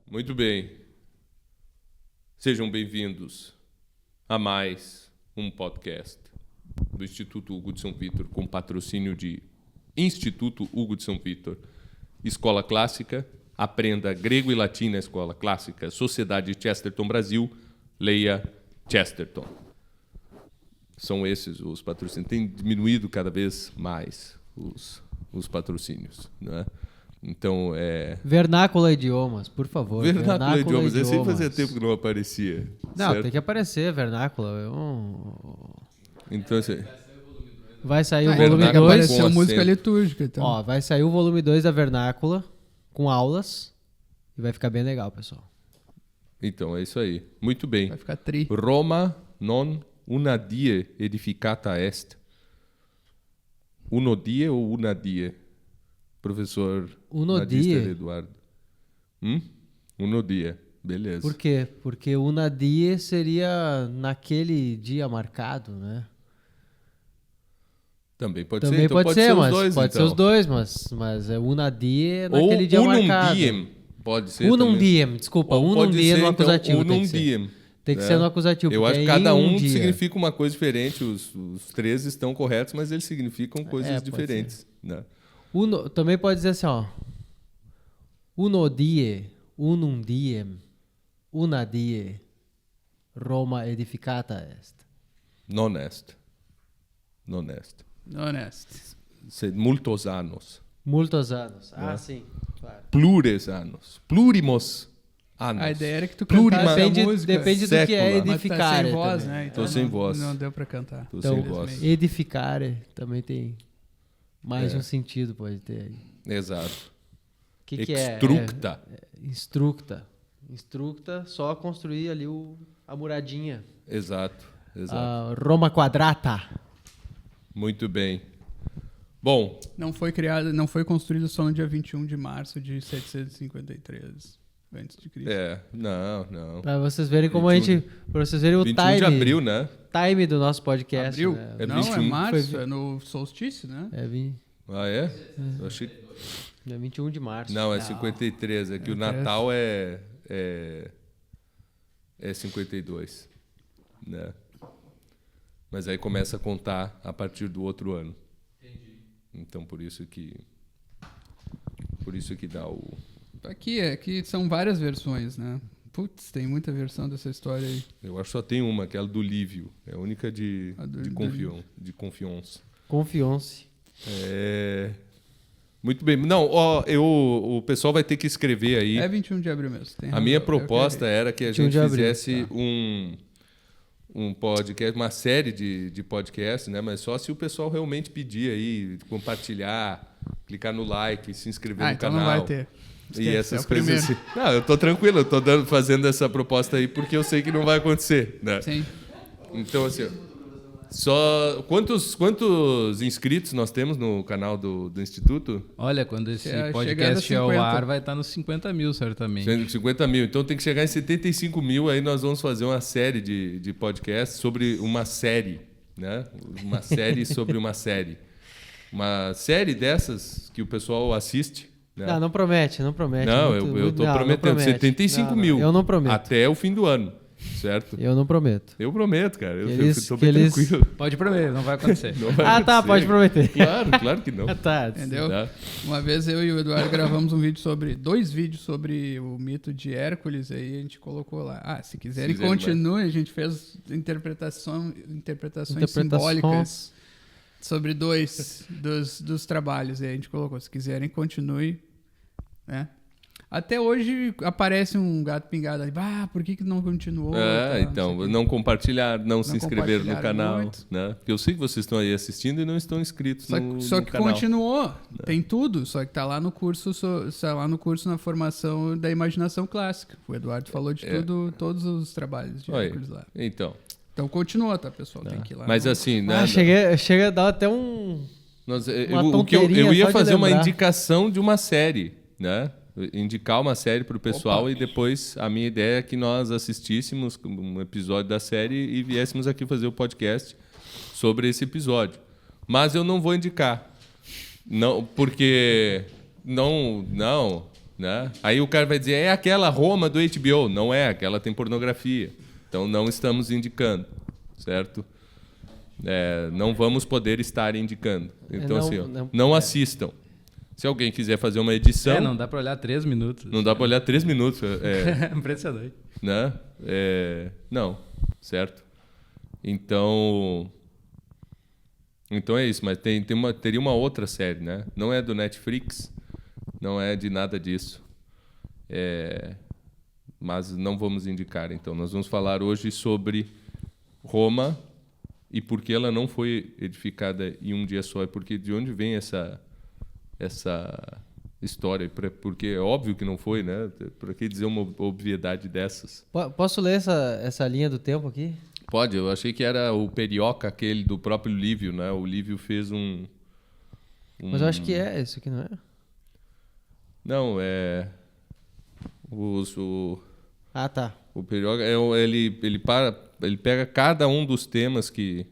Muito bem. Sejam bem-vindos a mais um podcast do Instituto Hugo de São Vitor, com patrocínio de Instituto Hugo de São Vitor, Escola Clássica, aprenda grego e latim na Escola Clássica, Sociedade Chesterton Brasil, leia Chesterton. São esses os patrocínios. Tem diminuído cada vez mais os patrocínios, né? Então, Vernáculo Idiomas, por favor. Vernáculo Idiomas. Esse aí fazia tempo que não aparecia. Não, certo? tem que aparecer, Vernáculo. Então, assim, Vai sair o Vernáculo volume com 2. Apareceu música acento. litúrgica. Então. Ó, vai sair o volume 2 da Vernácula, com aulas. E vai ficar bem legal, pessoal. então, é isso aí. Muito bem. Vai ficar tri. Roma non una die edificata est. Uno die ou una die? Professor Uno Magister die. Eduardo. Uno die. Beleza. Por quê? Porque o Nadie seria naquele dia marcado, né? Também pode ser. Também Então pode ser, os mas dois, pode ser então. os dois, mas é Unadie Ou naquele dia unum marcado. diem. Pode ser Unum também. diem, desculpa. Ou Unum pode diem ser, no então, acusativo. unum tem que ser. diem. Tem que né? ser no acusativo. Eu porque acho que é cada em um dia. significa uma coisa diferente. Os três estão corretos, mas eles significam coisas pode diferentes. Né? Também pode dizer assim, ó. Uno die, unum diem, una die, Roma edificata est. Non est. Non est. Honesto. Sed multos annos. Multos anos. Né? Sim, claro. Plures annos. Plurimos annos. A ideia era que tu Plurima- cantasse a Depende, música. depende do que é sécula. Mas tá edificare sem voz, também. né? Então Tô sem não- voz. Não deu pra cantar. Tô Então, sem voz. edificare também tem mais É. um sentido, pode ter aí. Exato. O que é? Extructa. Instructa. Instructa, só construir ali a muradinha. Exato. Exato. A Roma quadrata. Muito bem. Bom, Não foi construído só no dia 21 de março de 753 antes de Cristo. não. Pra vocês verem como 21 a gente. Pra vocês verem o 21 time. de abril, né? Time do nosso podcast. Abril? Né? É Não, 21. é março, Foi- é no solstício, né? Ah, é? Eu achei... É 21 de março. Não, é 53. É que o Natal é 52. Né? Mas aí começa a contar a partir do outro ano. Então, por isso que dá o... Aqui são várias versões, né? Putz, tem muita versão dessa história aí. Eu acho que só tem uma, aquela do Lívio. É a única de confiança. Confiance. Muito bem. Não, o pessoal vai ter que escrever aí. É 21 de abril mesmo. Tem A razão, minha é o que proposta eu errei. era que a 21 gente de abril, fizesse um podcast, uma série de podcasts, né? Mas só se o pessoal realmente pedir aí, compartilhar, clicar no like, se inscrever no então canal. não vai ter. E Esquece, essas é o coisas primeiro. assim. Não, eu tô tranquilo, eu tô fazendo essa proposta aí porque eu sei que não vai acontecer, né? Sim. Então, assim, quantos inscritos nós temos no canal do Instituto? Olha, quando esse Chegando a podcast é ao 50. ar, vai estar nos 50 mil, certamente. 50 mil. Então tem que chegar em 75 mil. Aí nós vamos fazer uma série de podcasts sobre uma série, né? Uma série sobre uma série. Uma série dessas que o pessoal assiste. Né? Não promete, não promete. Não, Muito- eu tô não prometendo promete. 75 Não, mil. Eu não prometo. Até o fim do ano, certo? Eu não prometo. Eu prometo, cara. Eu Eles- tô que bem eles- tranquilo. Pode prometer, não vai acontecer. Não vai Ah, tá, acontecer. pode prometer. Claro que não. Tá. Entendeu? Tá. Uma vez eu e o Eduardo gravamos dois vídeos sobre o mito de Hércules, aí a gente colocou lá. Se quiserem, Se quiserem, continue. A gente fez interpretações simbólicas sobre dois dos trabalhos. Aí a gente colocou, se quiserem, continue. Né? Até hoje aparece um gato pingado ali. Por que não continuou? Tá, Então, sei o quê. não compartilhar, não se inscrever no compartilharam canal, muito. né? Porque eu sei que vocês estão aí assistindo e não estão inscritos Só no que canal. continuou, tem tudo, só que tá lá no curso, na formação da imaginação clássica. O Eduardo falou de tudo, todos os trabalhos de Olha, Hércules lá. então, Então continua, tá, pessoal? Tem que ir lá. mas assim, né? Chega a dar até um... O que eu tonteirinha ia só de fazer uma lembrar. indicação de uma série, né? Indicar uma série para o pessoal. Opa. E depois a minha ideia é que nós assistíssemos um episódio da série e viéssemos aqui fazer o podcast sobre esse episódio. Mas eu não vou indicar. Não, porque não né? Aí o cara vai dizer, é aquela Roma do HBO. Não é, aquela tem pornografia. Então não estamos indicando, certo? Não vamos poder estar indicando. Então, assim, ó, não assistam. Se alguém quiser fazer uma edição... não dá pra olhar 3 minutos. Não dá pra olhar 3 minutos. Impressionante. Né? Não, certo? Então é isso, mas teria uma outra série, né? Não é do Netflix, não é de nada disso. Mas não vamos indicar, então. Nós vamos falar hoje sobre Roma e por que ela não foi edificada em um dia só. E porque de onde vem essa história? Porque é óbvio que não foi, né? Por que dizer uma obviedade dessas? Posso ler essa linha do tempo aqui? Pode, eu achei que era o Perioca, aquele do próprio Lívio, né? O Lívio fez Mas eu acho que é isso aqui, não é? Não, Ah, tá. O Perioca, ele pega cada um dos temas que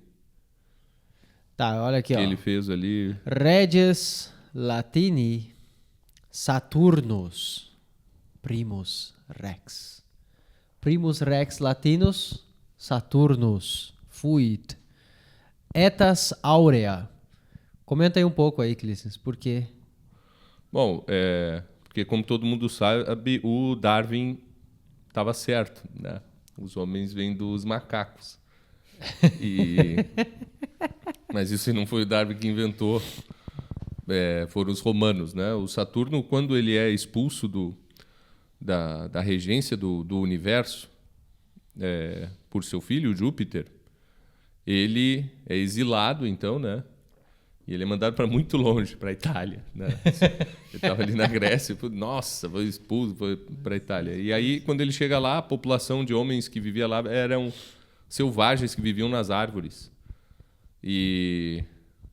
Tá, olha aqui, ó. ele fez ali. Reges Latini Saturnus Primus Rex. Primus Rex Latinus Saturnus fuit Etas Aurea. Comenta aí um pouco aí, Clícias, por quê? Bom, porque como todo mundo sabe, o Darwin estava certo, né? Os homens vêm dos macacos. Mas isso não foi o Darwin que inventou, foram os romanos, né? O Saturno, quando ele é expulso da regência do universo por seu filho, Júpiter, ele é exilado, então, né? E ele é mandado para muito longe, para a Itália, né? Ele estava ali na Grécia, nossa, foi expulso para a Itália. E aí, quando ele chega lá, a população de homens que vivia lá eram selvagens que viviam nas árvores. E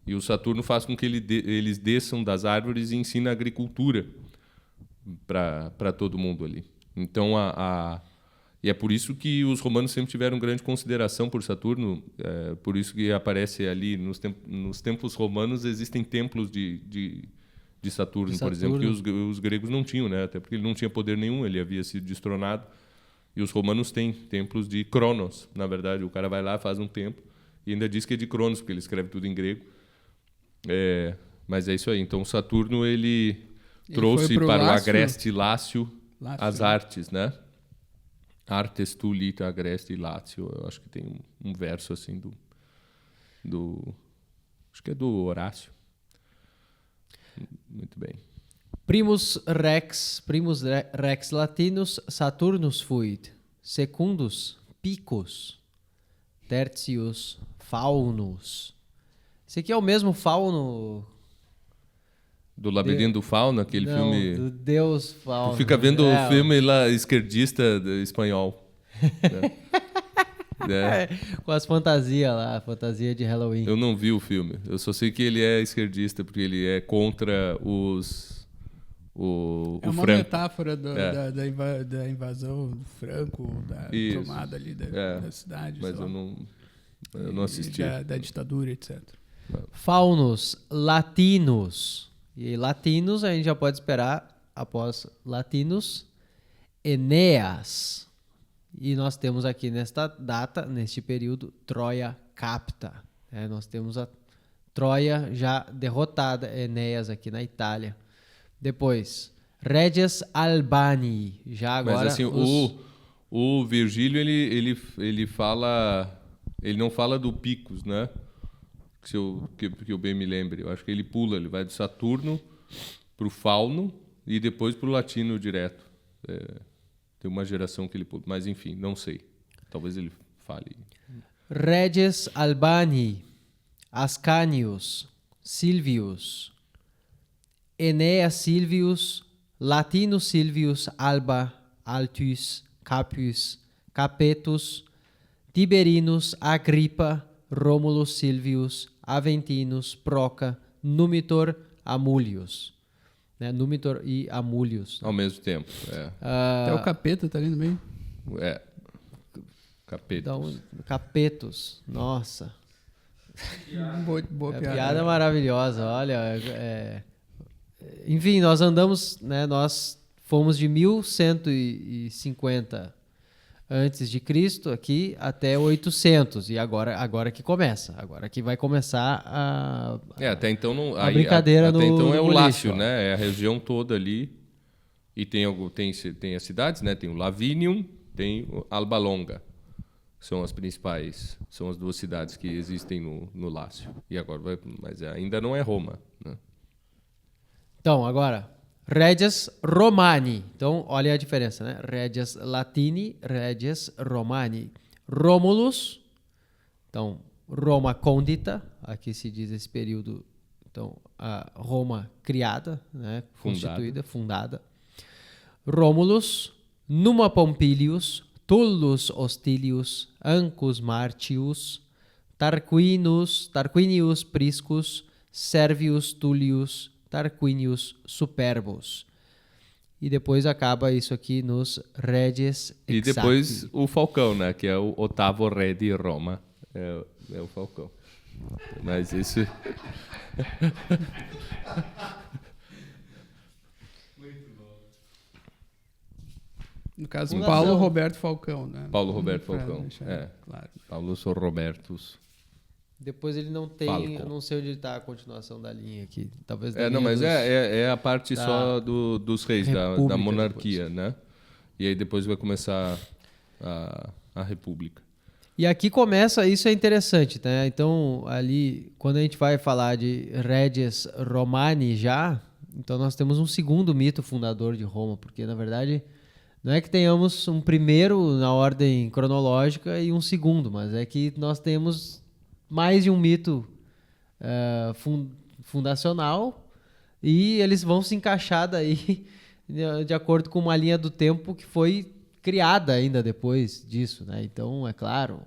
o Saturno faz com que eles desçam das árvores e ensina a agricultura para todo mundo ali. Então, e é por isso que os romanos sempre tiveram grande consideração por Saturno, por isso que aparece ali, nos tempos romanos existem templos de Saturno, por exemplo, que os gregos não tinham, né? Até porque ele não tinha poder nenhum, ele havia sido destronado. E os romanos têm templos de Cronos, na verdade. O cara vai lá, faz um templo, e ainda diz que é de Cronos, porque ele escreve tudo em grego. Mas é isso aí. Então, Saturno, ele trouxe para o Agreste Lácio as artes, né? Artes tu lita agreste Lácio. Eu acho que tem um verso assim acho que é do Horácio. Muito bem. Primus Rex Latinus Saturnus fuit. Secundus Picus. Tertius Faunus. Esse aqui é o mesmo Fauno... Do Labirinto do Fauno, aquele filme... do Deus Fauno. Tu fica vendo o filme lá, esquerdista espanhol. Com as fantasias lá, fantasia de Halloween. Eu não vi o filme. Eu só sei que ele é esquerdista, porque ele é contra o uma Franco. metáfora da invasão do Franco, da tomada ali da cidade. Mas eu não assisti. Da ditadura, etc. Faunus Latinus. E Latinos a gente já pode esperar, após Latinos, Eneas. E nós temos aqui nesta data, neste período, Troia capta. Nós temos a Troia já derrotada, Eneas aqui na Itália. Depois, Reges Albani. Já agora. Mas assim, o Virgílio ele fala. Ele não fala do Picus, né? Que eu bem me lembre. Eu acho que ele pula, ele vai do Saturno para o Fauno e depois para o Latino direto. Tem uma geração que ele pula, mas enfim, não sei. Talvez ele fale. Reges Albani, Ascanius, Silvius, Eneas Silvius, Latinus Silvius, Alba, Altius, Capius, Capetus, Tiberinus, Agrippa, Romulus Silvius, Aventinus, Proca, Numitor, Amulius. Numitor e Amulius. Ao mesmo tempo, Até o Capeta tá ali no meio. Capetus. Capetus, nossa. Boa piada. Piada maravilhosa, olha. Enfim, nós andamos, né, nós fomos de 1150 antes de Cristo aqui até 800 e agora que começa, agora que vai começar Até então não. a brincadeira até no então é o no Lácio, lixo, ó. né? É a região toda ali. E tem as cidades, né? Tem o Lavinium, tem o Alba Longa. São as principais, são as duas cidades que existem no Lácio. E agora mas ainda não é Roma, né? Então, agora, Regias Romani. Então, olha a diferença, né? Regias Latini, Regias Romani. Romulus, então, Roma Condita, aqui se diz esse período, então, a Roma criada, né? Constituída, fundada. Romulus, Numa Pompilius, Tullus Hostilius, Ancus Martius, Tarquinius Priscus, Servius Tullius, Tarquinius Superbus. E depois acaba isso aqui nos Reges Exacti. E depois o Falcão, né? Que é o oitavo rei de Roma. É o Falcão. Mas isso... No caso, Fundação. Paulo Roberto Falcão, né? Paulo Roberto Pra Falcão. deixar claro. Paulo Robertus. Depois ele não tem, Falcon. eu não sei onde está a continuação da linha aqui. Talvez da Não, linha mas dos- é a parte da só dos reis, da República monarquia, né? E aí depois vai começar a república. E aqui começa, isso é interessante, né? Então, ali, quando a gente vai falar de Regias Romani já, então nós temos um segundo mito fundador de Roma, porque, na verdade, não é que tenhamos um primeiro na ordem cronológica e um segundo, mas é que nós temos mais de um mito fundacional e eles vão se encaixar daí de acordo com uma linha do tempo que foi criada ainda depois disso, né? Então, é claro,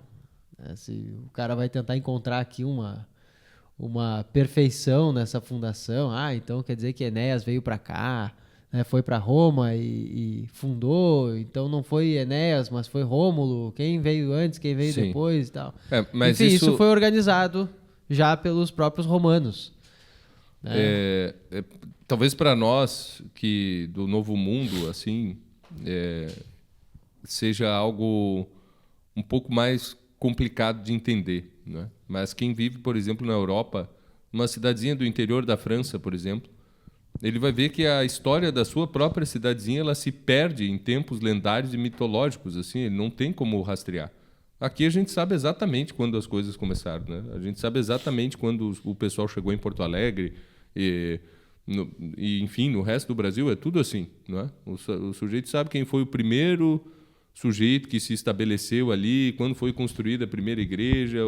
né, se o cara vai tentar encontrar aqui uma perfeição nessa fundação, então quer dizer que Enéas veio para cá, né, foi para Roma e fundou, então não foi Enéas, mas foi Rômulo, quem veio antes, quem veio Sim. depois e tal. Mas Enfim, isso foi organizado já pelos próprios romanos. Né? Talvez para nós que do Novo Mundo assim seja algo um pouco mais complicado de entender, né? Mas quem vive, por exemplo, na Europa, numa cidadezinha do interior da França, por exemplo, ele vai ver que a história da sua própria cidadezinha ela se perde em tempos lendários e mitológicos, assim, ele não tem como rastrear. Aqui a gente sabe exatamente quando as coisas começaram, né? A gente sabe exatamente quando o pessoal chegou em Porto Alegre e enfim, no resto do Brasil é tudo assim, não é? O sujeito sabe quem foi o primeiro sujeito que se estabeleceu ali, quando foi construída a primeira igreja,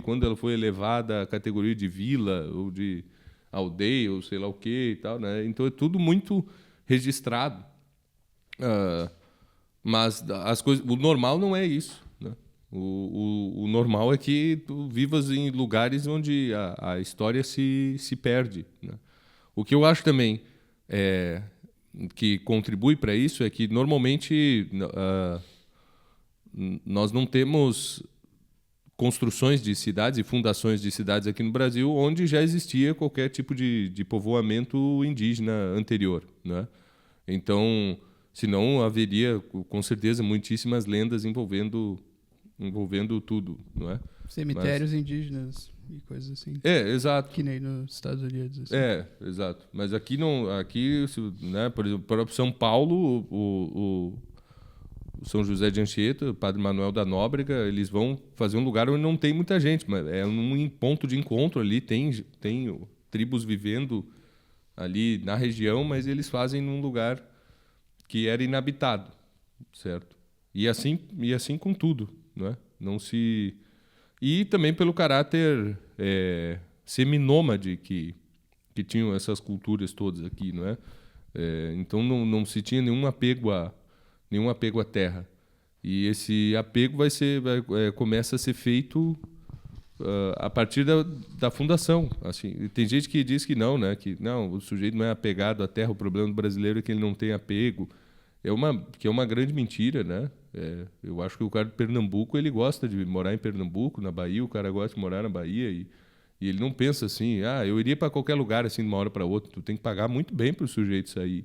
quando ela foi elevada à categoria de vila ou de aldeia ou sei lá o que e tal, né? Então é tudo muito registrado. Mas as coisas, o normal não é isso, né? O normal é que tu vivas em lugares onde a história se perde, né? O que eu acho também que contribui para isso é que normalmente nós não temos construções de cidades e fundações de cidades aqui no Brasil onde já existia qualquer tipo de povoamento indígena anterior, né? Então, senão haveria com certeza muitíssimas lendas envolvendo tudo, não é? Cemitérios indígenas e coisas assim. Exato. Que nem nos Estados Unidos. Assim. Exato. Mas aqui não, né, por exemplo, para São Paulo, o São José de Anchieta, o Padre Manuel da Nóbrega, eles vão fazer um lugar onde não tem muita gente, mas é um ponto de encontro ali, tem tribos vivendo ali na região, mas eles fazem num lugar que era inabitado, certo? E assim com tudo, né? Não se... E também pelo caráter seminômade que tinham essas culturas todas aqui, não é? Então não se tinha nenhum apego à terra. E esse apego começa a ser feito a partir da fundação. Assim. E tem gente que diz que não, né? Que não, o sujeito não é apegado à terra, o problema do brasileiro é que ele não tem apego. Que é uma grande mentira, né? Eu acho que o cara de Pernambuco ele gosta de morar em Pernambuco, na Bahia, o cara gosta de morar na Bahia e ele não pensa assim, eu iria para qualquer lugar assim de uma hora para outra. Tu tem que pagar muito bem para o sujeito sair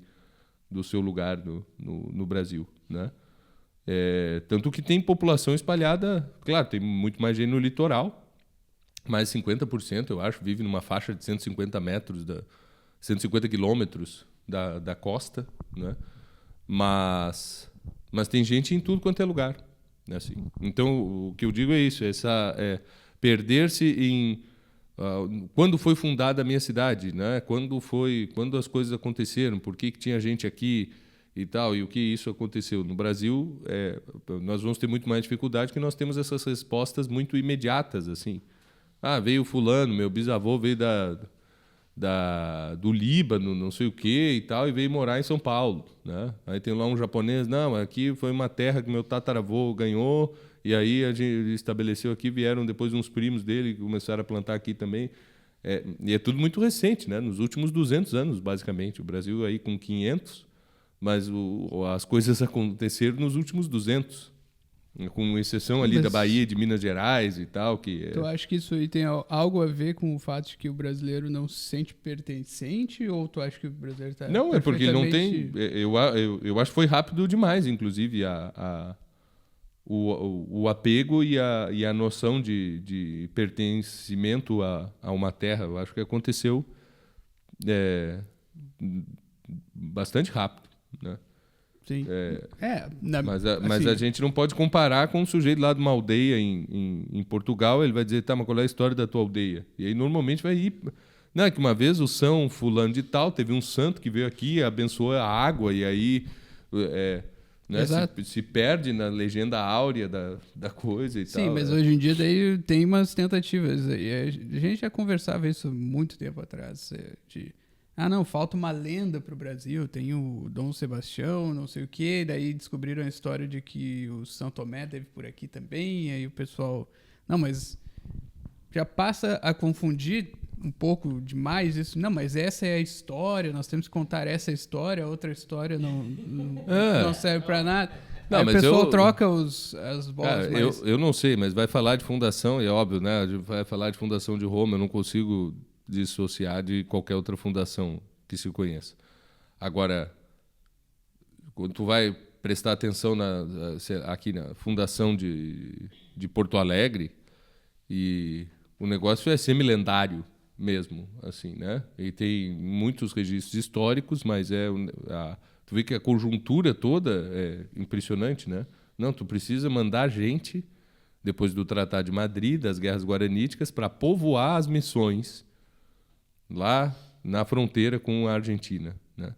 do seu lugar no Brasil, né? Tanto que tem população espalhada, claro, tem muito mais gente no litoral, mais 50%, eu acho, vive numa faixa de 150 metros, 150 quilômetros da costa, né? Mas tem gente em tudo quanto é lugar, né? Assim. Então, o que eu digo é isso, perder-se em... quando foi fundada a minha cidade, né? Quando as coisas aconteceram, por que tinha gente aqui e tal, e o que isso aconteceu. No Brasil, nós vamos ter muito mais dificuldade porque nós temos essas respostas muito imediatas, assim. Veio fulano, meu bisavô veio do Líbano, não sei o quê e tal, e veio morar em São Paulo, né? Aí tem lá um japonês, não, aqui foi uma terra que meu tataravô ganhou, e aí a gente estabeleceu aqui, vieram depois uns primos dele que começaram a plantar aqui também. E é tudo muito recente, né? Nos últimos 200 anos, basicamente. O Brasil aí com 500, mas as coisas aconteceram nos últimos 200. Com exceção ali da Bahia, de Minas Gerais e tal. Tu acha que isso aí tem algo a ver com o fato de que o brasileiro não se sente pertencente? Ou tu acha que o brasileiro está... Não, é porque ele não tem... Eu acho que foi rápido demais, inclusive, o apego e a noção de pertencimento a uma terra. Eu acho que aconteceu bastante rápido, né? Sim. Mas a gente não pode comparar com um sujeito lá de uma aldeia em Portugal. Ele vai dizer, tá, mas qual é a história da tua aldeia? E aí normalmente vai ir... Não, é que uma vez o São Fulano de Tal teve um santo que veio aqui e abençoou a água, e aí né, se perde na legenda áurea da coisa e tal. Sim, mas hoje em dia daí tem umas tentativas. E a gente já conversava isso muito tempo atrás, não, falta uma lenda pro Brasil, tem o Dom Sebastião, não sei o quê, daí descobriram a história de que o São Tomé teve por aqui também, e aí o pessoal... Não, mas já passa a confundir um pouco demais isso. Não, mas essa é a história, nós temos que contar essa história, a outra história não serve para nada. Não, aí o pessoal troca as bolas. Eu não sei, mas vai falar de fundação, e é óbvio, né? Vai falar de fundação de Roma, eu não consigo dissociar de qualquer outra fundação que se conheça. Agora, quando tu vai prestar atenção aqui na fundação de Porto Alegre, e o negócio é semi-lendário mesmo, assim, né? E tem muitos registros históricos, mas tu vê que a conjuntura toda é impressionante, né? Não, tu precisa mandar gente, depois do Tratado de Madrid, das Guerras Guaraníticas, para povoar as missões lá na fronteira com a Argentina, né?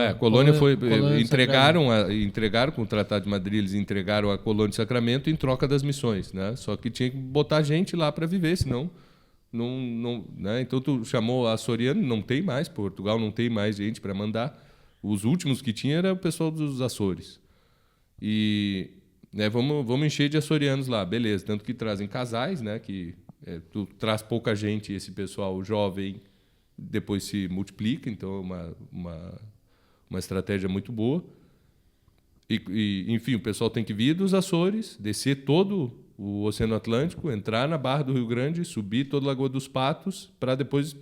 A colônia foi... Entregaram com o Tratado de Madrid, eles entregaram a colônia de Sacramento em troca das missões, né? Só que tinha que botar gente lá para viver, senão... Não, né? Então tu chamou açoriano, não tem mais, Portugal não tem mais gente para mandar. Os últimos que tinha era o pessoal dos Açores. E vamos encher de açorianos lá, beleza. Tanto que trazem casais, né? Que tu traz pouca gente, esse pessoal jovem depois se multiplica, então é uma estratégia muito boa. Enfim, o pessoal tem que vir dos Açores, descer todo o Oceano Atlântico, entrar na Barra do Rio Grande, subir toda a Lagoa dos Patos, para depois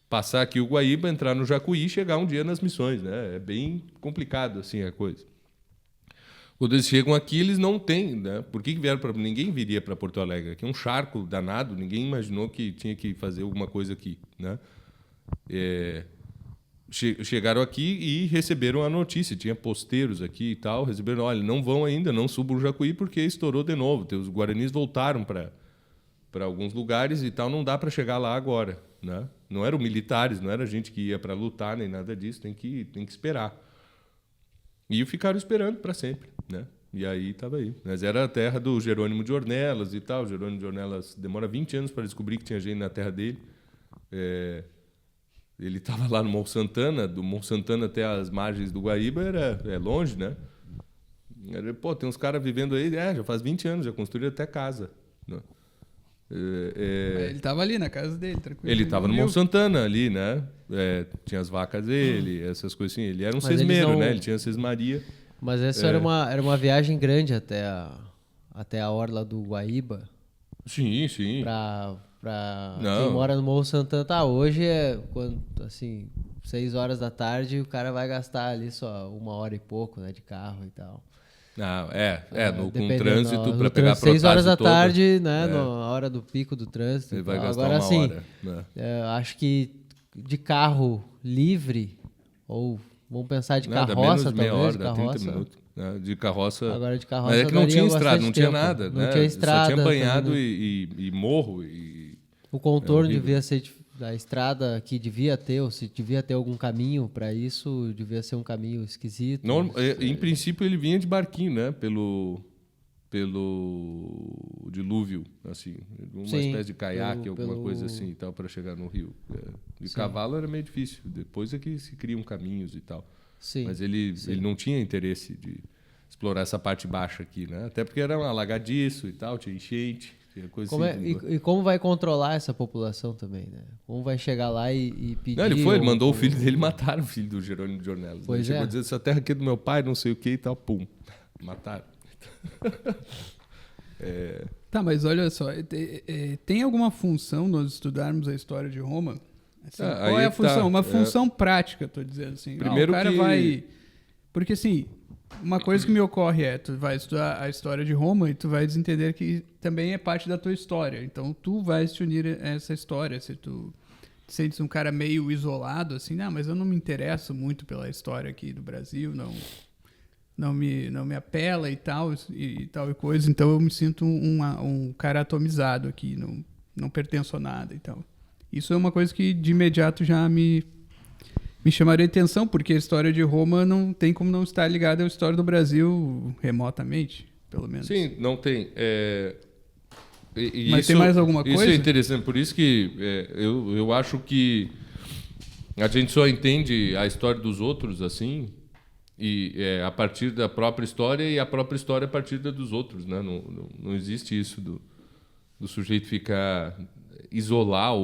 passar aqui o Guaíba, entrar no Jacuí e chegar um dia nas missões, né? É bem complicado assim a coisa. Quando eles chegam aqui, eles não têm, né? Por que vieram para... Ninguém viria para Porto Alegre. Aqui é um charco danado, ninguém imaginou que tinha que fazer alguma coisa aqui, né? Chegaram aqui e receberam a notícia, tinha posteiros aqui e tal, receberam, olha, não vão ainda, não subam o Jacuí porque estourou de novo, os guaranis voltaram para alguns lugares e tal, não dá para chegar lá agora, né? Não eram militares, não era gente que ia para lutar nem nada disso, tem que esperar. E ficaram esperando para sempre, né? E aí estava aí. Mas era a terra do Jerônimo de Ornelas e tal. O Jerônimo de Ornelas demora 20 anos para descobrir que tinha gente na terra dele. Ele estava lá no Morro Santana, do Morro Santana até as margens do Guaíba é longe, né? Tem uns caras vivendo aí, já faz 20 anos, já construíram até casa, né? Ele estava ali na casa dele, tranquilo. Ele estava no Morro Santana ali, né? Tinha as vacas dele, essas coisas assim. Ele era um sesmeiro, né? Ele tinha sesmaria. Mas essa era uma viagem grande até a orla do Guaíba. Sim, sim. Pra quem mora no Morro Santana, hoje quando, assim, 6 horas da tarde, o cara vai gastar ali só 1 hora e pouco, né, de carro e tal. Com Dependendo, trânsito no para pegar a 6 horas da toda, tarde, né, na hora do pico do trânsito. ele vai Então, gastar agora, uma assim, hora. Né? acho que de carro livre, ou vamos pensar de Nada, carroça, menos de meia talvez, hora, de dá carroça. 30 minutos. Né? De carroça. Agora de carroça Mas é que não daria tinha estrada, bastante não tinha tempo. nada. Não né? tinha estrada. Só tinha banhado também, e morro. E... O contorno horrível. devia ser da estrada que devia ter, ou se devia ter algum caminho para isso, devia ser um caminho esquisito. Em princípio, ele vinha de barquinho, né? Pelo dilúvio, assim, uma Sim, espécie de caiaque, alguma pelo- coisa assim, e tal, para chegar no rio. De cavalo era meio difícil. Depois é que se criam caminhos e tal. Sim. Mas ele não tinha interesse de explorar essa parte baixa aqui, né? Até porque era um alagadiço e tal, tinha enchente, tinha coisa assim. E como vai controlar essa população também, né? Como vai chegar lá e pedir... Não, ele mandou o filho dele, mataram o filho do Jerônimo de Ornelas. Pois Ele chegou é. a dizer, essa terra aqui é do meu pai, não sei o que e tal, pum, mataram. Tá, mas olha só, tem alguma função nós estudarmos a história de Roma? Assim, Ah, qual aí é é a que função? tá. Uma função prática, tô dizendo assim. Primeiro o cara que- vai... Porque assim, uma coisa que me ocorre tu vai estudar a história de Roma e tu vai entender que também é parte da tua história. Então tu vais te unir a essa história. Se tu te sentes um cara meio isolado, assim, mas eu não me interesso muito pela história aqui do Brasil, não me apela e tal e coisa, então eu me sinto um cara atomizado aqui, não pertenço a nada e tal. Isso é uma coisa que de imediato já me chamaria atenção, porque a história de Roma não tem como não estar ligada à história do Brasil remotamente, pelo menos. Sim, não tem. Mas tem mais alguma Isso coisa? é interessante, por isso que eu acho que a gente só entende a história dos outros assim, a partir da própria história e a própria história a partir da dos outros. Né? Não existe isso do sujeito ficar isolar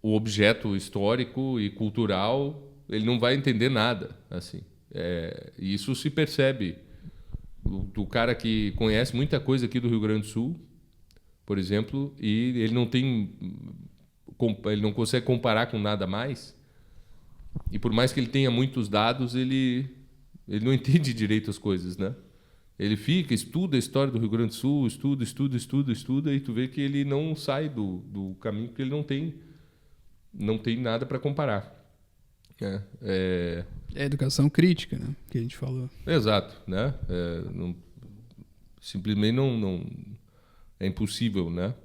o objeto histórico e cultural, ele não vai entender nada. Assim. E isso se percebe do cara que conhece muita coisa aqui do Rio Grande do Sul, por exemplo, e ele não consegue comparar com nada mais. E por mais que ele tenha muitos dados, ele não entende direito as coisas, né? Ele estuda a história do Rio Grande do Sul, estuda, e tu vê que ele não sai do caminho, porque ele não tem nada para comparar. É educação crítica, né? Que a gente falou. Exato, né? Simplesmente não é impossível, né?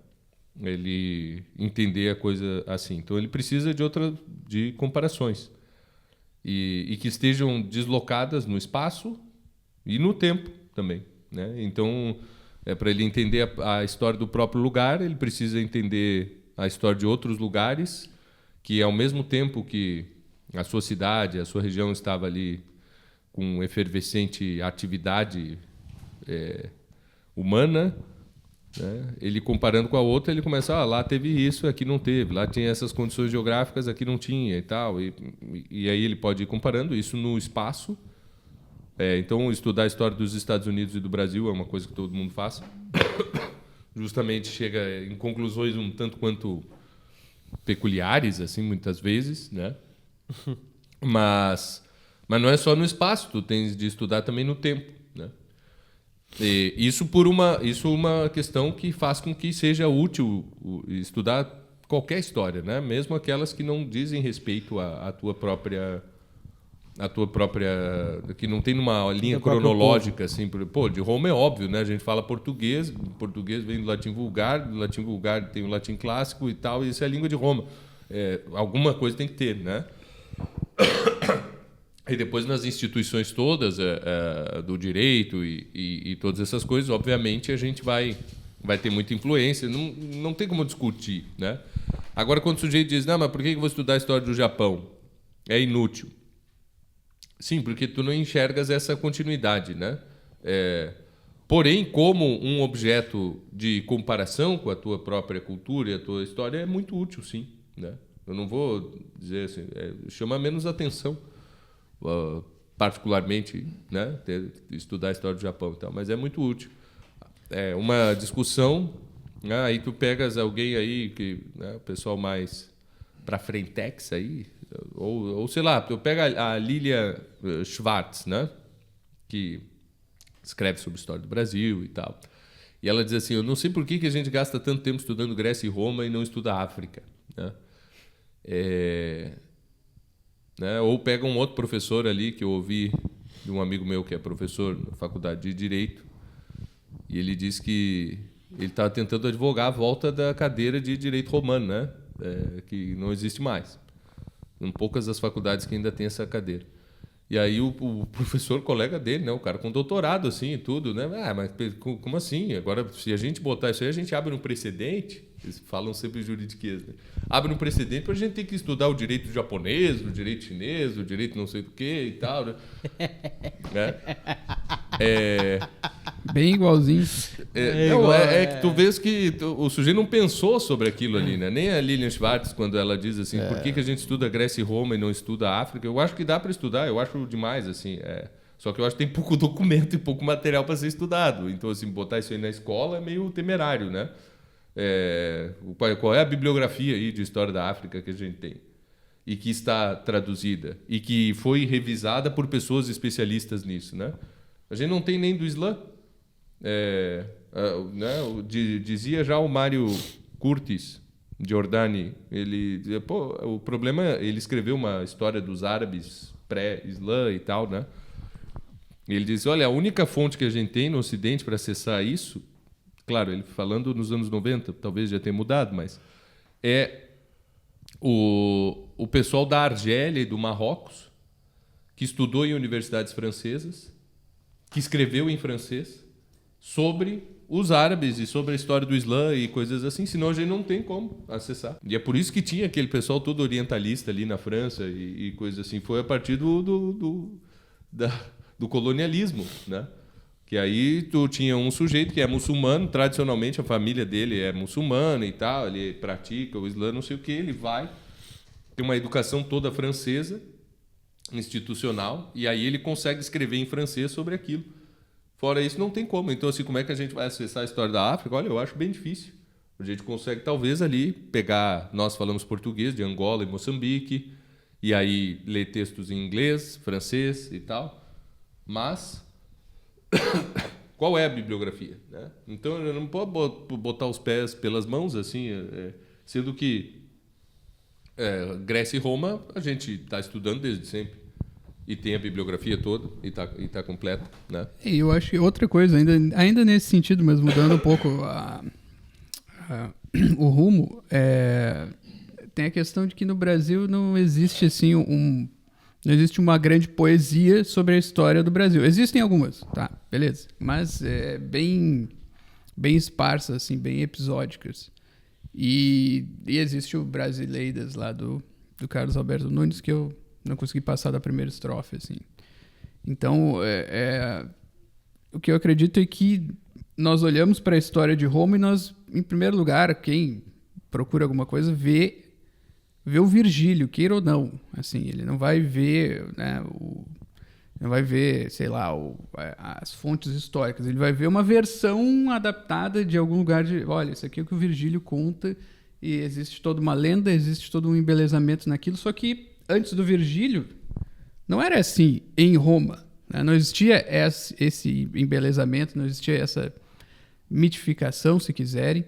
Ele entender a coisa assim. Então ele precisa de comparações e que estejam deslocadas no espaço e no tempo também, né? Então, para ele entender a história do próprio lugar, ele precisa entender a história de outros lugares, que ao mesmo tempo que a sua cidade, a sua região estava ali com efervescente atividade humana, né? Ele comparando com a outra, ele começa, lá teve isso, aqui não teve, lá tinha essas condições geográficas, aqui não tinha e tal, e aí ele pode ir comparando isso no espaço. Então, estudar a história dos Estados Unidos e do Brasil é uma coisa que todo mundo faz. Justamente chega em conclusões um tanto quanto peculiares, assim, muitas vezes, né? Mas não é só no espaço, tu tens de estudar também no tempo, né? E isso uma questão que faz com que seja útil estudar qualquer história, né? Mesmo aquelas que não dizem respeito à tua própria, que não tem uma linha cronológica assim. De Roma é óbvio, né? A gente fala português vem do latim vulgar tem o latim clássico e tal, e isso é a língua de Roma. Alguma coisa tem que ter, né? E depois nas instituições todas do direito e todas essas coisas, obviamente a gente vai ter muita influência, não tem como discutir, né? Agora, quando o sujeito diz, mas por que eu vou estudar a história do Japão? É inútil. Sim, porque tu não enxergas essa continuidade, né? Porém, como um objeto de comparação com a tua própria cultura e a tua história, é muito útil, sim, né? Eu não vou dizer assim, chama menos atenção, particularmente, né? Estudar a história do Japão e tal, mas é muito útil. Uma discussão, aí tu pegas alguém aí, que, né, o pessoal mais para frentex aí, Ou sei lá, eu pego a Lilia Schwartz, né? Que escreve sobre a história do Brasil e tal. E ela diz assim, eu não sei por que a gente gasta tanto tempo estudando Grécia e Roma e não estuda a África, né? Né? Ou pega um outro professor ali, que eu ouvi de um amigo meu que é professor na faculdade de Direito, e ele diz que ele estava tentando advogar a volta da cadeira de Direito Romano, né? Que não existe mais. São poucas as faculdades que ainda têm essa cadeira. E aí o professor, colega dele, né, o cara com doutorado assim e tudo, né? Mas como assim? Agora, se a gente botar isso aí, a gente abre um precedente. Eles falam sempre juridiquês, né? Abre um precedente para a gente ter que estudar o direito japonês, o direito chinês, o direito não sei do que e tal, né? Bem igualzinho. Que tu vês que o sujeito não pensou sobre aquilo ali, né? Nem a Lilian Schwartz, quando ela diz assim, por que a gente estuda Grécia e Roma e não estuda a África? Eu acho que dá para estudar, eu acho demais, assim. Só que eu acho que tem pouco documento e pouco material para ser estudado. Então, assim, botar isso aí na escola é meio temerário, né? Qual é a bibliografia aí de história da África que a gente tem? E que está traduzida? E que foi revisada por pessoas especialistas nisso, né? A gente não tem nem do Islã. Né? Dizia já o Mário Curtis Giordani, o problema, ele escreveu uma história dos árabes pré-Islã e tal, né? Ele diz, olha, a única fonte que a gente tem no Ocidente para acessar isso, claro, ele falando nos anos 90, talvez já tenha mudado, mas é o pessoal da Argélia e do Marrocos, que estudou em universidades francesas, que escreveu em francês sobre os árabes e sobre a história do Islã e coisas assim, senão a gente não tem como acessar. E é por isso que tinha aquele pessoal todo orientalista ali na França e coisas assim. Foi a partir do colonialismo, né? Que aí tu tinha um sujeito que é muçulmano, tradicionalmente a família dele é muçulmana e tal, ele pratica o Islã, não sei o que, ele vai ter uma educação toda francesa, institucional, e aí ele consegue escrever em francês sobre aquilo. Fora isso, não tem como. Então, assim, como é que a gente vai acessar a história da África? Olha, eu acho bem difícil. A gente consegue, talvez, ali pegar... Nós falamos português de Angola e Moçambique, e aí ler textos em inglês, francês e tal. Mas, qual é a bibliografia, né? Então, eu não posso botar os pés pelas mãos, assim, sendo que Grécia e Roma a gente está estudando desde sempre. E tem a bibliografia toda e tá completa, né? E eu acho que outra coisa, ainda nesse sentido, mas mudando um pouco o rumo, tem a questão de que no Brasil não existe assim não existe uma grande poesia sobre a história do Brasil. Existem algumas, tá, beleza, mas bem esparsas, assim, bem episódicas. E existe o Brasileiras lá do Carlos Alberto Nunes, que eu não consegui passar da primeira estrofe, assim. Então, o que eu acredito é que nós olhamos para a história de Roma e nós, em primeiro lugar, quem procura alguma coisa, vê o Virgílio, queira ou não. Assim, ele não vai ver, né, não vai ver, sei lá, as fontes históricas. Ele vai ver uma versão adaptada de algum lugar de... Olha, isso aqui é o que o Virgílio conta e existe toda uma lenda, existe todo um embelezamento naquilo, só que antes do Virgílio, não era assim em Roma, né? Não existia esse embelezamento, não existia essa mitificação, se quiserem,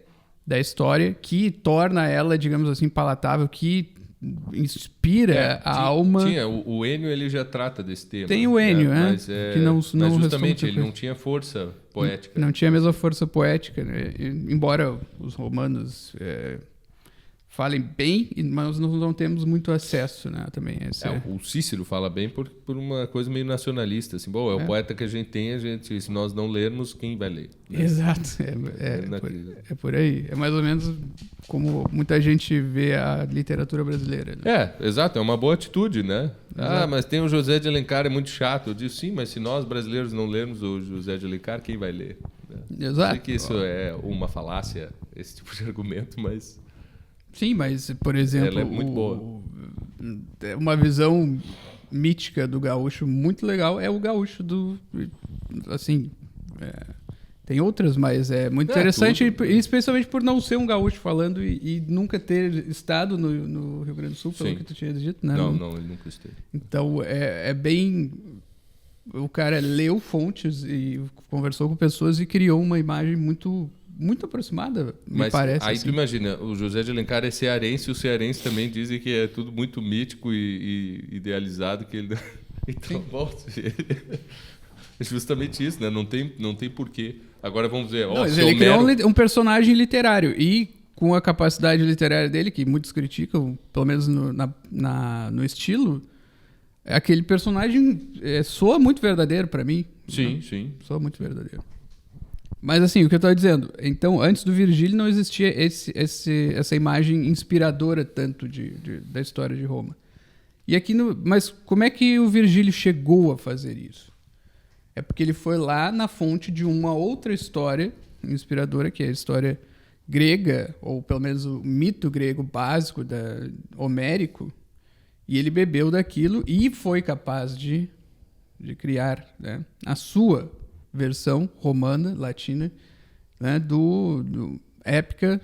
da história que torna ela, digamos assim, palatável, que inspira a alma. O Enio, ele já trata desse tema. Tem o Enio, né? Mas, que não justamente ele não tinha força poética. Não tinha a mesma força poética, né? Embora os romanos... falem bem, mas nós não temos muito acesso, né? Também o Cícero fala bem por uma coisa meio nacionalista, assim, bom, o poeta que a gente tem, se nós não lermos, quem vai ler? Né? Exato, é por aí. É mais ou menos como muita gente vê a literatura brasileira. Né? Exato, é uma boa atitude, né? Exato. Mas tem o José de Alencar, é muito chato. Eu digo, sim, mas se nós brasileiros não lermos o José de Alencar, quem vai ler? Né? Exato. Sei que isso é uma falácia, esse tipo de argumento, mas... Sim, mas, por exemplo... Ela é muito boa. Uma visão mítica do gaúcho muito legal é o gaúcho do... Assim, Tem outras, mas é muito interessante, e especialmente por não ser um gaúcho falando e nunca ter estado no Rio Grande do Sul, pelo Sim. que tu tinha dito, né? Não, ele nunca esteve. Então, é bem... O cara leu fontes e conversou com pessoas e criou uma imagem muito, muito aproximada, me parece. Aí assim. tu imagina, o José de Alencar é cearense e os cearenses também dizem que é tudo muito mítico e idealizado. Que ele... Então, bom, é justamente isso, né? Não tem porquê. Agora vamos ver. Não, mas ele criou um personagem literário e com a capacidade literária dele, que muitos criticam, pelo menos no estilo, aquele personagem soa muito verdadeiro pra mim. Sim, né? sim. Soa muito verdadeiro. Mas assim, o que eu tava dizendo, então, antes do Virgílio não existia essa imagem inspiradora tanto da história de Roma. E aqui mas como é que o Virgílio chegou a fazer isso? É porque ele foi lá na fonte de uma outra história inspiradora, que é a história grega, ou pelo menos o mito grego básico, homérico, e ele bebeu daquilo e foi capaz de criar, né, a sua versão romana, latina, né, do épica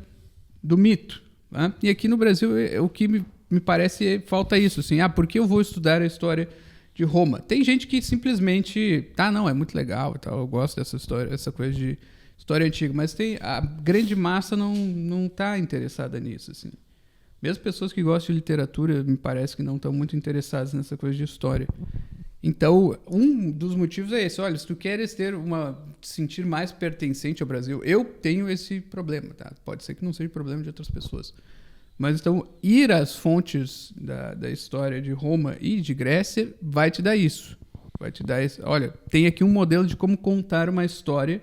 do mito. Né? E aqui no Brasil, o que me parece falta isso. Assim, por que eu vou estudar a história de Roma? Tem gente que simplesmente... não, é muito legal e tal, eu gosto dessa história, essa coisa de história antiga, mas a grande massa não está interessada nisso. Assim. Mesmo pessoas que gostam de literatura, me parece que não estão muito interessadas nessa coisa de história. Então, um dos motivos é esse. Olha, se tu queres te sentir mais pertencente ao Brasil, eu tenho esse problema, tá? Pode ser que não seja problema de outras pessoas. Mas então, ir às fontes da história de Roma e de Grécia vai te dar isso. Vai te dar isso. Olha, tem aqui um modelo de como contar uma história.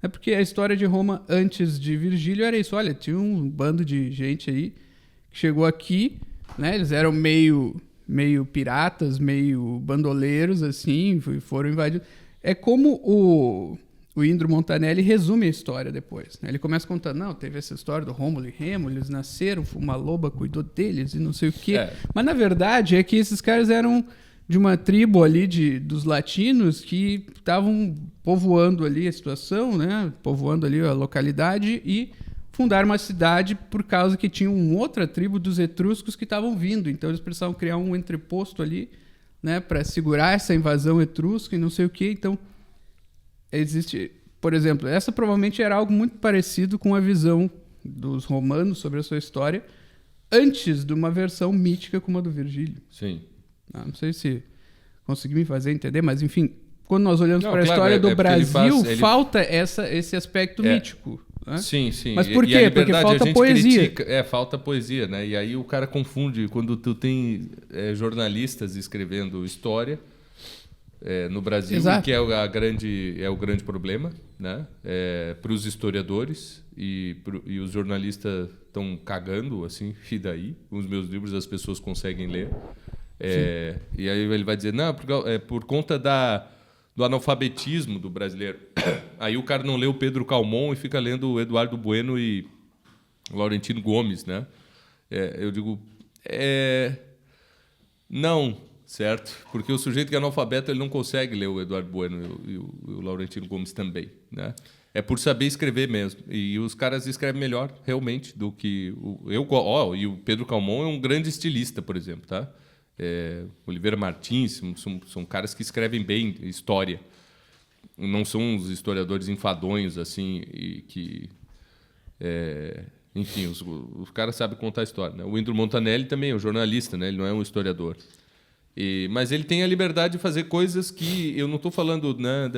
É porque a história de Roma antes de Virgílio era isso. Olha, tinha um bando de gente aí que chegou aqui, né? Eles eram meio piratas, meio bandoleiros, assim, foram invadidos. É como o Indro Montanelli resume a história depois. Né? Ele começa contando, não, teve essa história do Rômulo e Remo, eles nasceram, uma loba cuidou deles e não sei o quê. Mas, na verdade, é que esses caras eram de uma tribo ali dos latinos que estavam povoando ali a situação, né? Povoando ali a localidade e fundaram uma cidade por causa que tinha uma outra tribo dos etruscos que estavam vindo. Então, eles precisavam criar um entreposto ali, né, para segurar essa invasão etrusca e não sei o quê. Então, existe, por exemplo, essa provavelmente era algo muito parecido com a visão dos romanos sobre a sua história antes de uma versão mítica como a do Virgílio. Sim. Não sei se consegui me fazer entender, mas enfim, quando nós olhamos para a história do Brasil, falta esse aspecto mítico. Né? Sim, sim. Mas por quê? Porque falta poesia. Falta poesia, né? E aí o cara confunde quando tu tem jornalistas escrevendo história no Brasil, que é o grande problema, né? Para os historiadores e os jornalistas estão cagando, assim, e daí? Os meus livros as pessoas conseguem ler. E aí ele vai dizer, não, por conta do analfabetismo do brasileiro. Aí o cara não lê o Pedro Calmon e fica lendo o Eduardo Bueno e Laurentino Gomes, né? Eu digo, não, certo? Porque o sujeito que é analfabeto, ele não consegue ler o Eduardo Bueno e o Laurentino Gomes também, né? É por saber escrever mesmo. E os caras escrevem melhor, realmente, do que... E o Pedro Calmon é um grande estilista, por exemplo, tá? Oliveira Martins, são caras que escrevem bem história. Não são uns historiadores enfadonhos, assim, e que... enfim, os caras sabem contar a história. Né? O Indro Montanelli também é um jornalista, né? Ele não é um historiador. Mas ele tem a liberdade de fazer coisas que eu não estou falando, né,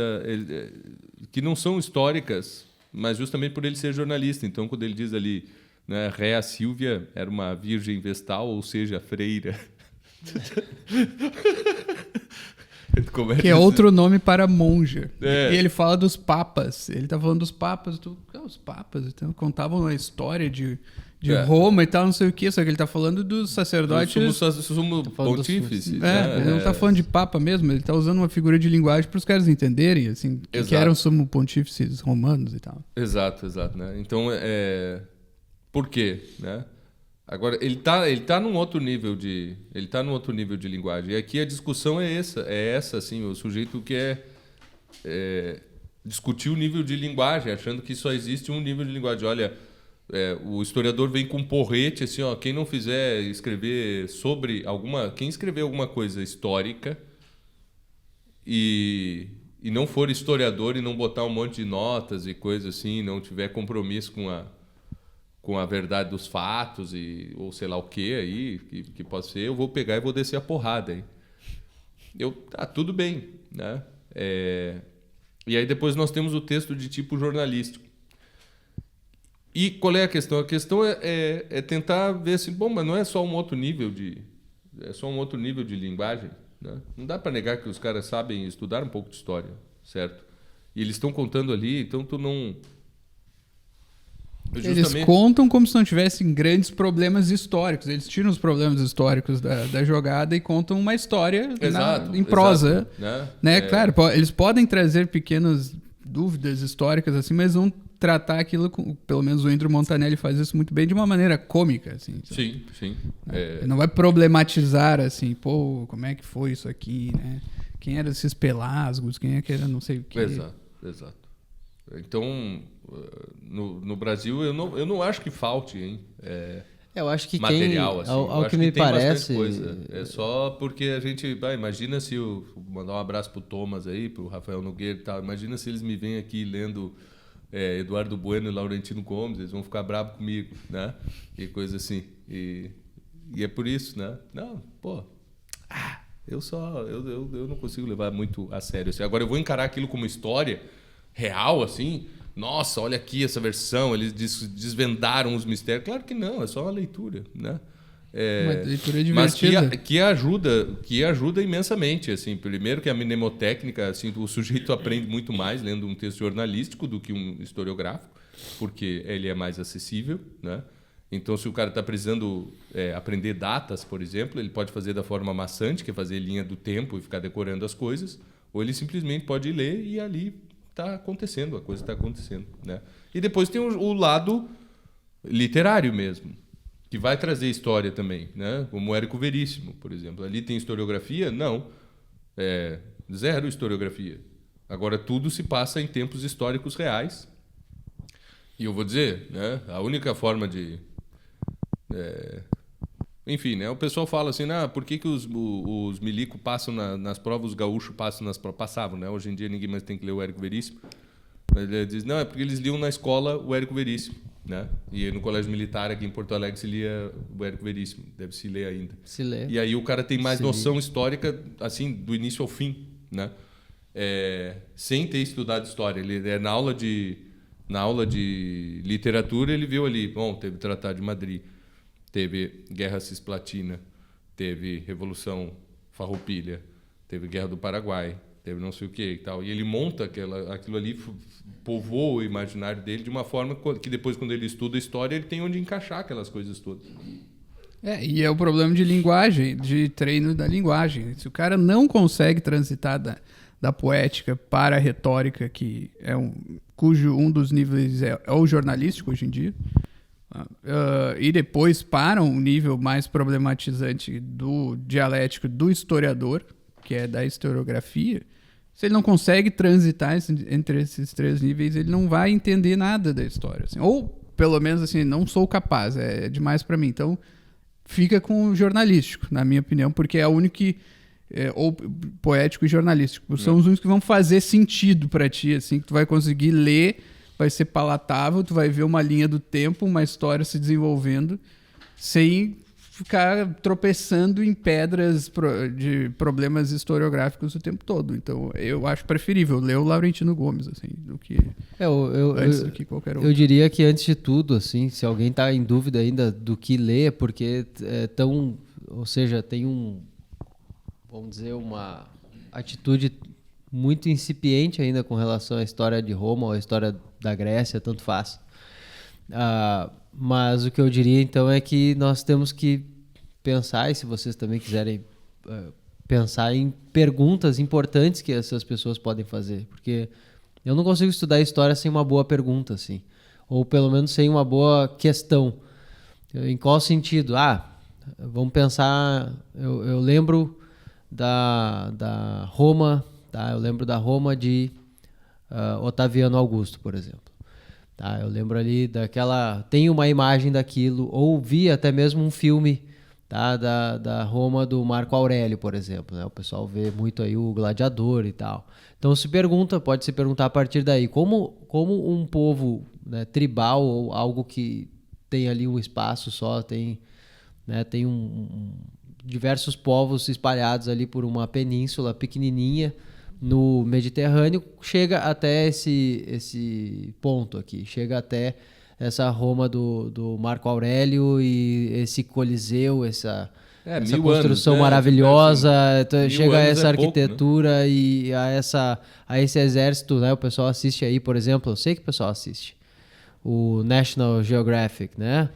que não são históricas, mas justamente por ele ser jornalista. Então, quando ele diz ali, né, Réa Sílvia era uma virgem vestal, ou seja, freira. Que é outro nome para monja. E ele fala dos papas. Ele tá falando dos papas. Os papas então, contavam a história de Roma e tal, não sei o quê. Só que ele tá falando dos sacerdotes. Somos pontífices. Ele não tá falando de papa mesmo. Ele tá usando uma figura de linguagem para os caras entenderem, assim, que eram somos pontífices romanos e tal. Exato, né? Então, por quê, né? Agora, ele tá num outro nível de linguagem. E aqui a discussão é essa, assim, o sujeito que discutir o nível de linguagem, achando que só existe um nível de linguagem. Olha, o historiador vem com um porrete, assim, ó, quem não fizer escrever sobre quem escrever alguma coisa histórica e não for historiador e não botar um monte de notas e coisas assim, não tiver compromisso com a verdade dos fatos ou sei lá o que aí, que pode ser, eu vou pegar e vou descer a porrada aí. Tudo bem, né? E aí depois nós temos o texto de tipo jornalístico. E qual é a questão? A questão é tentar ver assim, bom, mas não é só um outro nível de linguagem, né? Não dá para negar que os caras sabem estudar um pouco de história, certo? E eles estão contando ali, então tu não... Eles contam como se não tivessem grandes problemas históricos. Eles tiram os problemas históricos da jogada e contam uma história em prosa. Exato, né? Claro, eles podem trazer pequenas dúvidas históricas, assim, mas vão tratar aquilo, pelo menos o Andrew Montanelli faz isso muito bem, de uma maneira cômica. Assim, sim. Ele não vai problematizar, assim, pô, como é que foi isso aqui, né? Quem era esses pelasgos, quem é que era não sei o quê. Exato. Então, no Brasil, eu não acho que falte, hein? Eu acho que material, assim. Ao acho que me tem parece... coisa. É só porque a gente... imagina se mandar um abraço pro Thomas aí, pro Rafael Nogueira e tal. Imagina se eles me vêm aqui lendo Eduardo Bueno e Laurentino Gomes, eles vão ficar bravos comigo, né? E coisa assim. E é por isso, né? Não, pô... Eu não consigo levar muito a sério. Assim. Agora, eu vou encarar aquilo como história real, assim... Nossa, olha aqui essa versão, eles desvendaram os mistérios. Claro que não, é só uma leitura, né? Uma leitura divertida. Mas que ajuda imensamente, assim. Primeiro que a mnemotécnica, assim, o sujeito aprende muito mais lendo um texto jornalístico do que um historiográfico, porque ele é mais acessível, né? Então, se o cara está precisando aprender datas, por exemplo, ele pode fazer da forma maçante, que é fazer linha do tempo e ficar decorando as coisas, ou ele simplesmente pode ler e ali está acontecendo, a coisa está acontecendo, né? E depois tem o lado literário mesmo, que vai trazer história também, né? Como o Érico Veríssimo, por exemplo. Ali tem historiografia? Não. Zero historiografia. Agora, tudo se passa em tempos históricos reais. E eu vou dizer, né? A única forma de... Enfim, né? O pessoal fala assim, por que os milicos passam nas provas, os gaúchos passam nas provas? Passavam, né? Hoje em dia ninguém mais tem que ler o Érico Veríssimo. Mas ele diz, não, é porque eles liam na escola o Érico Veríssimo, né? E no colégio militar aqui em Porto Alegre se lia o Érico Veríssimo. Deve se ler ainda. Se lê. E aí o cara tem mais noção histórica, assim, do início ao fim, né? Sem ter estudado história. Ele na aula de literatura, ele viu ali, bom, teve o Tratado de Madrid, teve Guerra Cisplatina, teve Revolução Farroupilha, teve Guerra do Paraguai, teve não sei o que e tal. E ele monta aquilo ali, povoa o imaginário dele de uma forma que depois, quando ele estuda história, ele tem onde encaixar aquelas coisas todas. E é o problema de linguagem, de treino da linguagem. Se o cara não consegue transitar da poética para a retórica, que cujo um dos níveis é o jornalístico hoje em dia, e depois para um nível mais problematizante do dialético do historiador, que é da historiografia, se ele não consegue transitar entre esses três níveis, ele não vai entender nada da história. Assim. Ou, pelo menos, assim, não sou capaz, é demais para mim. Então, fica com o jornalístico, na minha opinião, porque é o único que... ou poético e jornalístico. São os únicos que vão fazer sentido para ti, assim, que tu vai conseguir ler, vai ser palatável, tu vai ver uma linha do tempo, uma história se desenvolvendo, sem ficar tropeçando em pedras de problemas historiográficos o tempo todo. Então, eu acho preferível ler o Laurentino Gomes, assim, do que antes do que qualquer outro. Eu diria que, antes de tudo, assim, se alguém está em dúvida ainda do que ler, porque ou seja, tem vamos dizer, uma atitude muito incipiente ainda com relação à história de Roma ou à história da Grécia, tanto faz. Mas o que eu diria, então, é que nós temos que pensar, e se vocês também quiserem pensar em perguntas importantes que essas pessoas podem fazer, porque eu não consigo estudar história sem uma boa pergunta, assim, ou pelo menos sem uma boa questão. Em qual sentido? Vamos pensar, eu lembro da Roma, tá? Eu lembro da Roma de Otaviano Augusto, por exemplo. Tá, eu lembro ali daquela... Tem uma imagem daquilo, ou vi até mesmo um filme, tá, da Roma do Marco Aurélio, por exemplo. Né? O pessoal vê muito aí o Gladiador e tal. Então pode se perguntar a partir daí, como um povo, né, tribal ou algo que tem ali um espaço só, tem diversos povos espalhados ali por uma península pequenininha, no Mediterrâneo, chega até esse ponto aqui, chega até essa Roma do Marco Aurélio e esse Coliseu, essa construção anos, maravilhosa, assim, chega a essa arquitetura, pouco, né? E a esse exército, né? O pessoal assiste aí, por exemplo, eu sei que o pessoal assiste o National Geographic, né?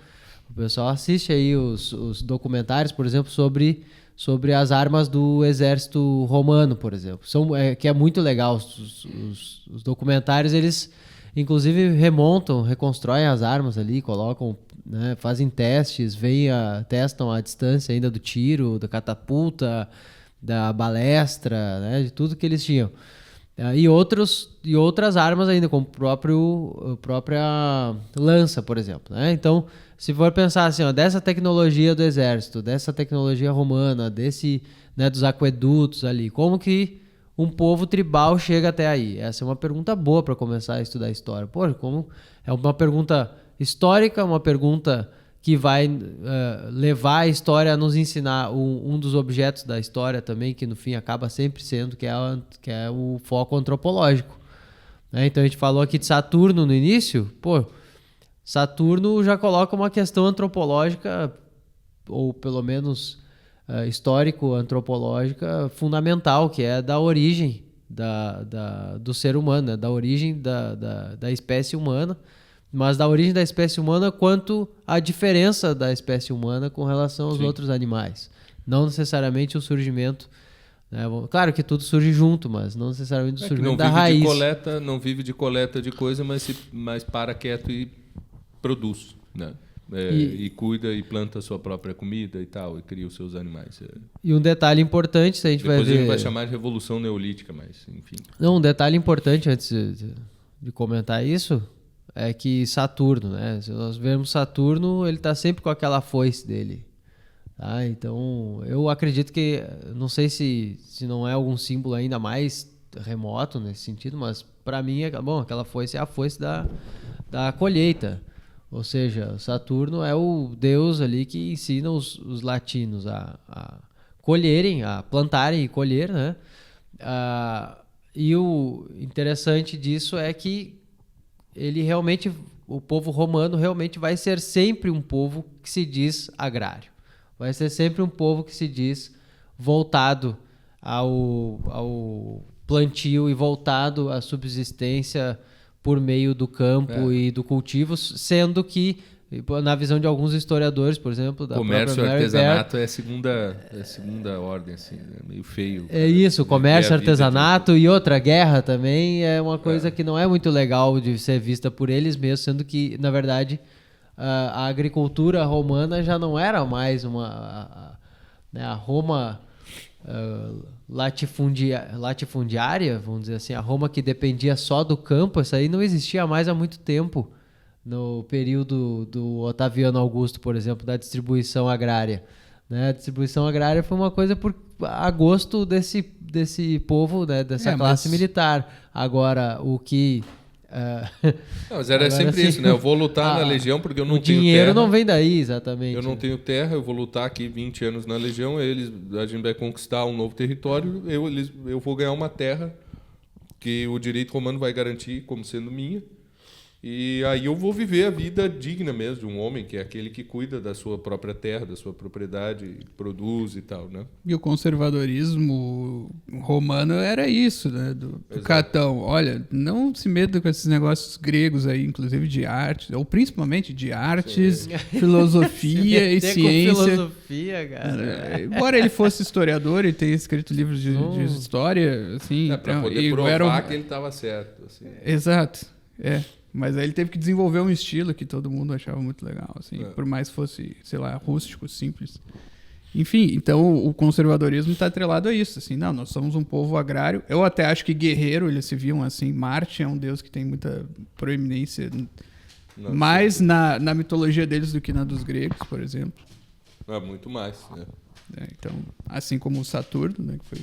O pessoal assiste aí os documentários, por exemplo, sobre as armas do exército romano, por exemplo. Que é muito legal. Os documentários, eles inclusive reconstroem as armas ali, colocam, né, fazem testes, testam a distância ainda do tiro, da catapulta, da balestra, né, de tudo que eles tinham. E outras armas ainda, como a própria lança, por exemplo. Né? Então, se for pensar assim, dessa tecnologia do exército, dessa tecnologia romana, dos aquedutos ali, como que um povo tribal chega até aí? Essa é uma pergunta boa para começar a estudar a história. É uma pergunta histórica, uma pergunta que vai levar a história a nos ensinar um dos objetos da história também, que no fim acaba sempre sendo, que é o foco antropológico. Né? Então a gente falou aqui de Saturno no início, Saturno já coloca uma questão antropológica, ou pelo menos histórico-antropológica fundamental, que é da origem do ser humano, né? Da origem da espécie humana, mas da origem da espécie humana quanto à diferença da espécie humana com relação aos outros animais. Não necessariamente o surgimento... Né? Claro que tudo surge junto, mas não necessariamente o surgimento da raiz. Não vive de coleta de coisa, mas para quieto e produz, né? E cuida e planta a sua própria comida e tal, e cria os seus animais. E um detalhe importante, se a gente Depois vai ver... a gente vai chamar de revolução neolítica, mas enfim. Não, um detalhe importante antes de comentar isso é que Saturno, né? Se nós vermos Saturno, ele está sempre com aquela foice dele. Tá? Então, eu acredito que... Não sei se não é algum símbolo ainda mais remoto nesse sentido, mas para mim, aquela foice é a foice da colheita. Ou seja, Saturno é o deus ali que ensina os latinos a colherem, a plantarem e colher, né? E o interessante disso é que o povo romano realmente vai ser sempre um povo que se diz agrário. Vai ser sempre um povo que se diz voltado ao plantio e voltado à subsistência por meio do campo e do cultivo, sendo que, na visão de alguns historiadores, por exemplo, da comércio e artesanato é a segunda ordem, assim, meio feio. É isso, comércio, artesanato e outra guerra também é uma coisa que não é muito legal de ser vista por eles mesmos, sendo que, na verdade, a agricultura romana já não era mais a Roma latifundiária, vamos dizer assim, a Roma que dependia só do campo. Isso aí não existia mais há muito tempo, no período do Otaviano Augusto, por exemplo, da distribuição agrária. Né? A distribuição agrária foi uma coisa a gosto desse povo, né? Dessa classe militar. Agora, o que... Não, mas era sempre assim, isso, né? Eu vou lutar na Legião porque eu não tenho terra. O dinheiro não vem daí, exatamente. Eu não tenho terra, eu vou lutar aqui 20 anos na Legião, a gente vai conquistar um novo território, eu vou ganhar uma terra que o direito romano vai garantir como sendo minha. E aí eu vou viver a vida digna mesmo de um homem, que é aquele que cuida da sua própria terra, da sua propriedade, produz e tal, né? E o conservadorismo romano era isso, né? Do Catão. Olha, não se meta com esses negócios gregos aí, inclusive de arte, ou principalmente de artes, filosofia e ciência. Com filosofia, cara. Embora ele fosse historiador e tenha escrito livros de história, assim... Para poder provar que ele estava certo. Assim. Exato, Mas aí ele teve que desenvolver um estilo que todo mundo achava muito legal, assim, por mais fosse, sei lá, rústico, simples. Enfim, então o conservadorismo está atrelado a isso, assim, não, nós somos um povo agrário. Eu até acho que guerreiro, eles se viam assim, Marte é um deus que tem muita proeminência, mais na mitologia deles do que na dos gregos, por exemplo. Muito mais, né? Então, assim como o Saturno, né, que foi...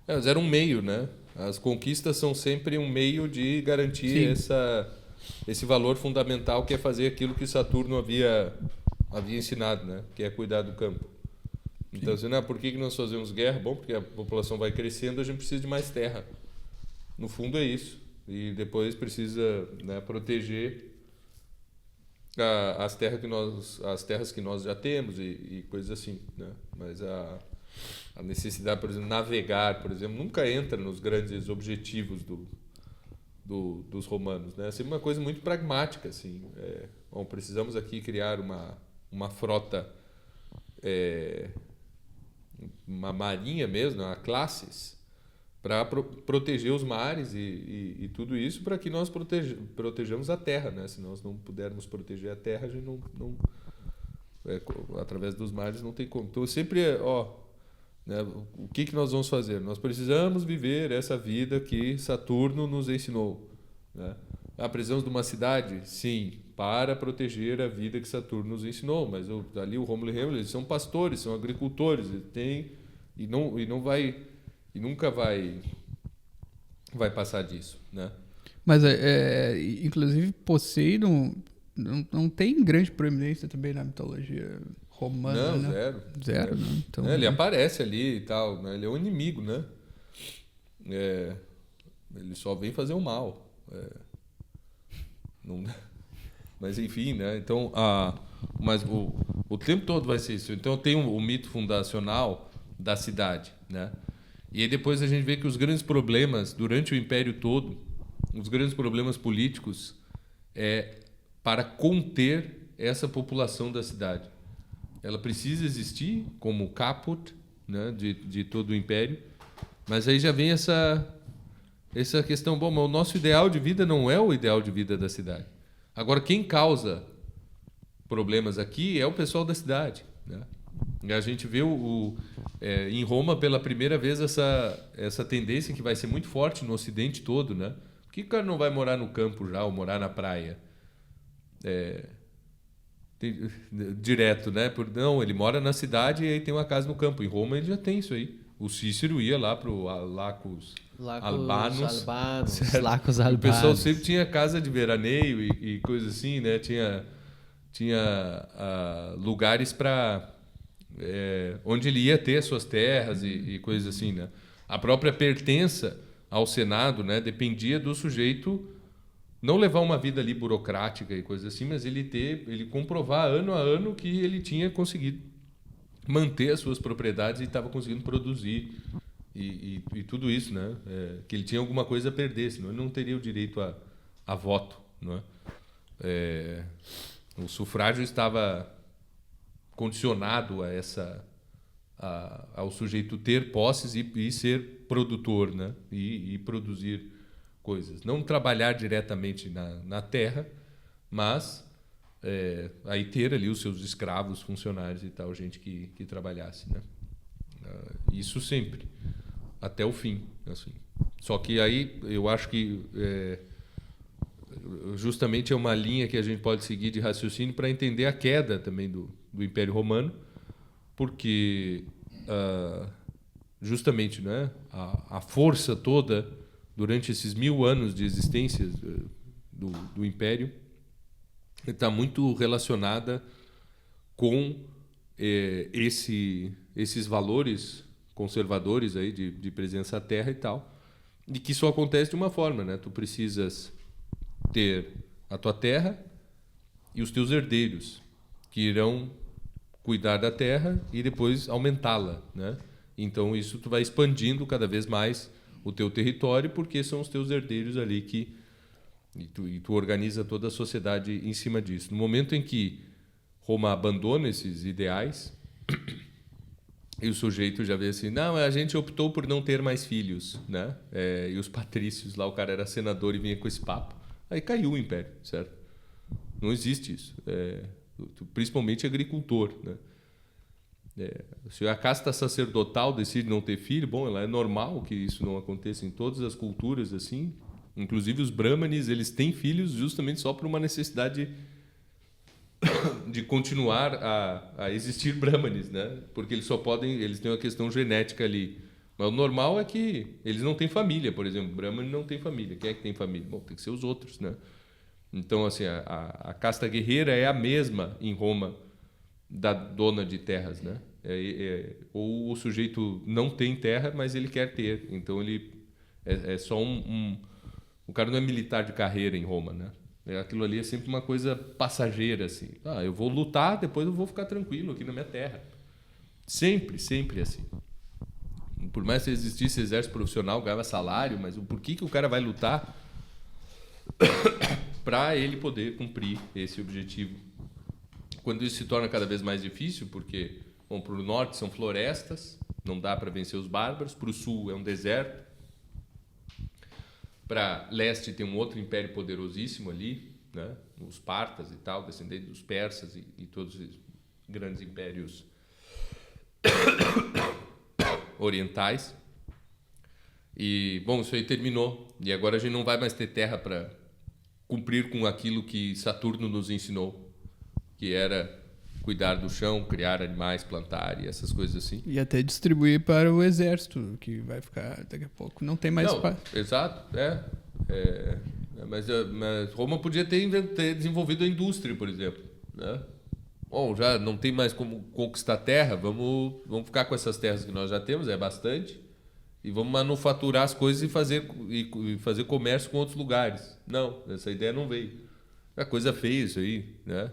Mas era um meio, né? As conquistas são sempre um meio de garantir esse valor fundamental que é fazer aquilo que Saturno havia ensinado, né? Que é cuidar do campo. Então, assim, por que nós fazemos guerra? Bom, porque a população vai crescendo, a gente precisa de mais terra. No fundo é isso. E depois precisa, né, proteger as terras que nós já temos e coisas assim, né? Mas a necessidade, por exemplo, navegar, por exemplo, nunca entra nos grandes objetivos dos romanos, né? É sempre uma coisa muito pragmática, assim. Bom, precisamos aqui criar uma frota, uma marinha mesmo, uma classes, para proteger os mares e tudo isso, para que nós protejamos a terra, né? Se nós não pudermos proteger a terra, a gente não através dos mares não tem como. Então sempre né, o que nós vamos fazer? Nós precisamos viver essa vida que Saturno nos ensinou, né? Precisamos de uma cidade? Sim, para proteger a vida que Saturno nos ensinou. Mas ali o Rômulo e Remo, eles são pastores, são agricultores, e nunca vai passar disso, né? Mas, inclusive, Poseidon não tem grande proeminência também na mitologia romana, não, né? Zero, né? Então, ele aparece ali e tal, né? Ele é um inimigo, né? Ele só vem fazer o mal. Mas enfim, né? Então, mas o tempo todo vai ser isso. Então tem o mito fundacional da cidade, né? E aí depois a gente vê que os grandes problemas durante o Império todo, os grandes problemas políticos para conter essa população da cidade. Ela precisa existir como caput, né, de todo o Império, mas aí já vem essa questão, bom, mas o nosso ideal de vida não é o ideal de vida da cidade. Agora, quem causa problemas aqui é o pessoal da cidade, né? E a gente vê em Roma pela primeira vez essa tendência que vai ser muito forte no Ocidente todo, né? Por que o cara não vai morar no campo já ou morar na praia? Direto, né? Não, ele mora na cidade e aí tem uma casa no campo. Em Roma ele já tem isso aí. O Cícero ia lá para o Lacos Albanos. Lacos Albanos. O pessoal sempre tinha casa de veraneio e coisa assim, né? Tinha lugares para onde ele ia ter as suas terras e coisas assim, né? A própria pertença ao Senado, né, dependia do sujeito não levar uma vida ali burocrática e coisas assim, mas ele comprovar ano a ano que ele tinha conseguido manter as suas propriedades e estava conseguindo produzir e tudo isso, né? Que ele tinha alguma coisa a perder, senão ele não teria o direito a voto, não é? O sufrágio estava condicionado ao sujeito ter posses e ser produtor, né? E produzir coisas. Não trabalhar diretamente na terra, mas aí ter ali os seus escravos, funcionários e tal, gente que trabalhasse, né? Isso sempre, até o fim, assim. Só que aí eu acho que justamente é uma linha que a gente pode seguir de raciocínio para entender a queda também do Império Romano, porque justamente, né, a força toda durante esses 1000 anos de existência do Império está muito relacionada com esses valores conservadores aí de presença à terra e tal, e que só acontece de uma forma, né? Tu precisas ter a tua terra e os teus herdeiros, que irão cuidar da terra e depois aumentá-la, né? Então isso tu vai expandindo cada vez mais o teu território, porque são os teus herdeiros ali e tu organiza toda a sociedade em cima disso. No momento em que Roma abandona esses ideais e o sujeito já vê assim, não, a gente optou por não ter mais filhos, né? E os patrícios lá, o cara era senador e vinha com esse papo, aí caiu o império, certo? Não existe isso, principalmente agricultor, né? Se a casta sacerdotal decide não ter filho, bom, ela é normal que isso não aconteça em todas as culturas, assim. Inclusive os brahmanes, eles têm filhos justamente só por uma necessidade de continuar a existir brahmanes, né? Porque eles têm uma questão genética ali. Mas o normal é que eles não têm família, por exemplo. Brahman não tem família. Quem é que tem família? Bom, tem que ser os outros, né? Então, assim, a casta guerreira é a mesma em Roma da dona de terras, né? Ou o sujeito não tem terra, mas ele quer ter. Então, ele é só o cara não é militar de carreira em Roma, né? Aquilo ali é sempre uma coisa passageira, assim. Eu vou lutar, depois eu vou ficar tranquilo aqui na minha terra. Sempre, sempre assim. Por mais que existisse exército profissional, ganhava salário, mas por que o cara vai lutar para ele poder cumprir esse objetivo? Quando isso se torna cada vez mais difícil, porque para o norte são florestas, não dá para vencer os bárbaros, para o sul é um deserto, para leste tem um outro império poderosíssimo ali, né? Os partas e tal, descendentes dos persas e todos os grandes impérios orientais. E, bom, isso aí terminou. E agora a gente não vai mais ter terra para cumprir com aquilo que Saturno nos ensinou, que era cuidar do chão, criar animais, plantar e essas coisas assim. E até distribuir para o exército, que vai ficar daqui a pouco. Não tem mais espaço. Exato, mas Roma podia ter desenvolvido a indústria, por exemplo, né? Bom, já não tem mais como conquistar terra, vamos ficar com essas terras que nós já temos, é bastante, e vamos manufaturar as coisas e fazer comércio com outros lugares. Não, essa ideia não veio. É coisa feia isso aí, né?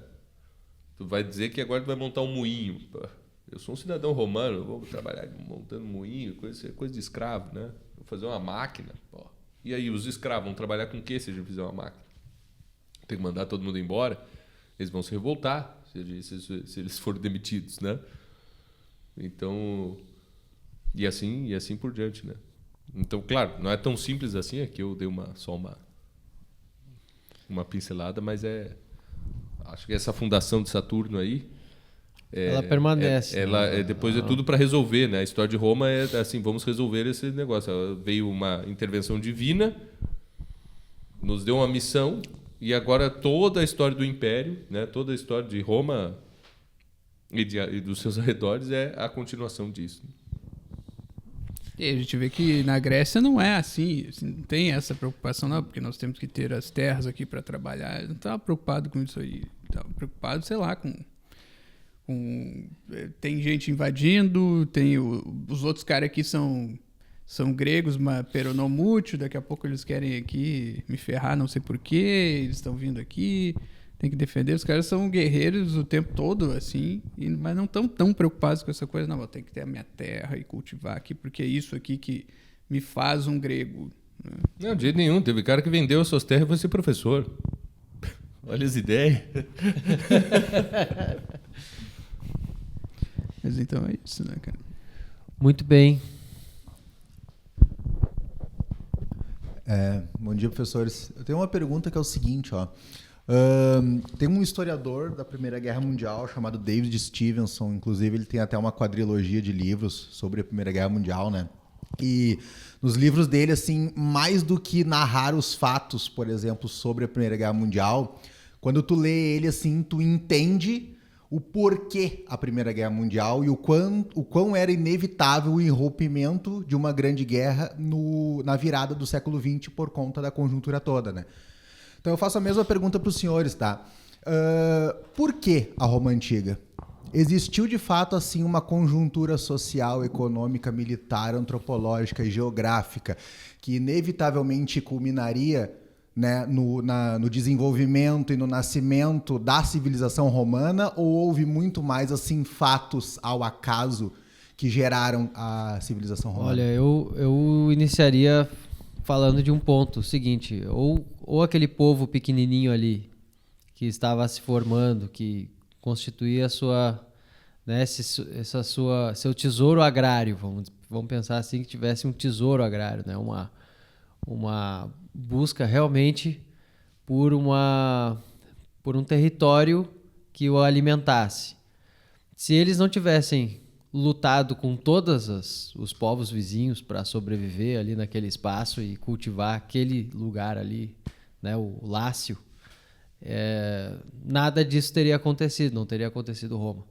Tu vai dizer que agora tu vai montar um moinho. Eu sou um cidadão romano, vou trabalhar montando moinho, coisa de escravo, né? Vou fazer uma máquina. E aí, os escravos vão trabalhar com o quê se a gente fizer uma máquina? Tem que mandar todo mundo embora. Eles vão se revoltar se eles forem demitidos, né? Então, e assim por diante, né? Então, claro, não é tão simples assim, aqui eu dei só uma pincelada, mas acho que essa fundação de Saturno aí ela permanece. Depois é tudo para resolver, né? A história de Roma é assim, vamos resolver esse negócio. Veio uma intervenção divina, nos deu uma missão, e agora toda a história do Império, né? Toda a história de Roma e dos seus arredores é a continuação disso. E a gente vê que na Grécia não é assim, não tem essa preocupação, não, porque nós temos que ter as terras aqui para trabalhar. Eu não estava preocupado com isso aí. Estava preocupado, sei lá, tem gente invadindo, tem os outros caras aqui são gregos, mas peronomútil, daqui a pouco eles querem aqui me ferrar, não sei porquê, eles estão vindo aqui, tem que defender. Os caras são guerreiros o tempo todo, assim, mas não estão tão preocupados com essa coisa. Não, eu tenho que ter a minha terra e cultivar aqui, porque é isso aqui que me faz um grego. Né? Não, de jeito nenhum. Teve cara que vendeu as suas terras e foi ser professor. Olha as ideias. Mas então é isso, né, cara? Muito bem. Bom dia, professores. Eu tenho uma pergunta que é o seguinte, ó. Tem um historiador da Primeira Guerra Mundial chamado David Stevenson, inclusive ele tem até uma quadrilogia de livros sobre a Primeira Guerra Mundial, né? E nos livros dele, assim, mais do que narrar os fatos, por exemplo, sobre a Primeira Guerra Mundial, quando tu lê ele, assim, tu entende o porquê a Primeira Guerra Mundial e o quão era inevitável o irrompimento de uma grande guerra na virada do século XX por conta da conjuntura toda, né? Então eu faço a mesma pergunta para os senhores, tá? Por que a Roma Antiga? Existiu de fato assim uma conjuntura social, econômica, militar, antropológica e geográfica que inevitavelmente culminaria, né, no desenvolvimento e no nascimento da civilização romana, ou houve muito mais assim fatos ao acaso que geraram a civilização romana? Olha, eu iniciaria falando de um ponto, o seguinte, ou aquele povo pequenininho ali que estava se formando, que constituía sua, né, seu tesouro agrário, vamos pensar assim, que tivesse um tesouro agrário, né, uma busca realmente por um território que o alimentasse. Se eles não tivessem lutado com todos os povos vizinhos para sobreviver ali naquele espaço e cultivar aquele lugar ali, né, o Lácio, nada disso teria acontecido, não teria acontecido Roma.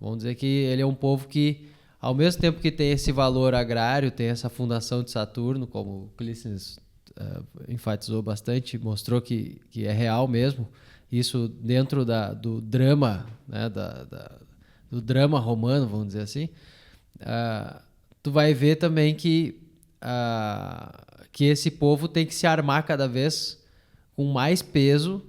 Vamos dizer que ele é um povo que, ao mesmo tempo que tem esse valor agrário, tem essa fundação de Saturno, como o Clístenes enfatizou bastante, mostrou que é real mesmo, isso dentro do drama, né, do drama romano, vamos dizer assim, tu vai ver também que esse povo tem que se armar cada vez com mais peso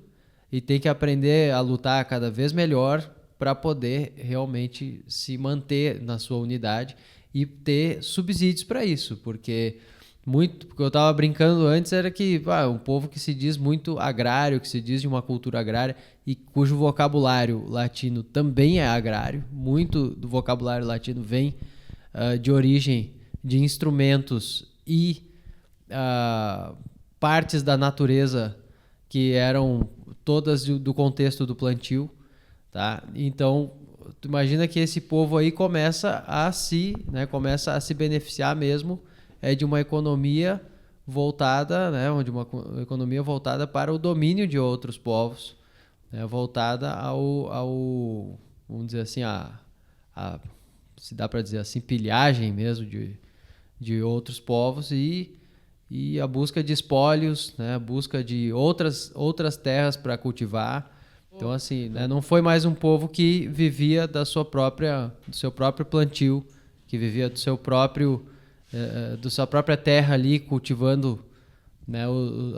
e tem que aprender a lutar cada vez melhor para poder realmente se manter na sua unidade e ter subsídios para isso, porque eu estava brincando antes era que um povo que se diz muito agrário, que se diz de uma cultura agrária e cujo vocabulário latino também é agrário, muito do vocabulário latino vem de origem de instrumentos e partes da natureza que eram todas do contexto do plantio, tá? Então, tu imagina que esse povo aí começa a se beneficiar mesmo de uma economia voltada, né, de uma economia voltada para o domínio de outros povos, né, voltada ao vamos dizer assim, se dá para dizer assim, pilhagem mesmo de outros povos e a busca de espólios, né, a busca de outras terras para cultivar. Então, assim, né, não foi mais um povo que vivia do seu próprio plantio, que vivia da sua própria terra ali, cultivando, né,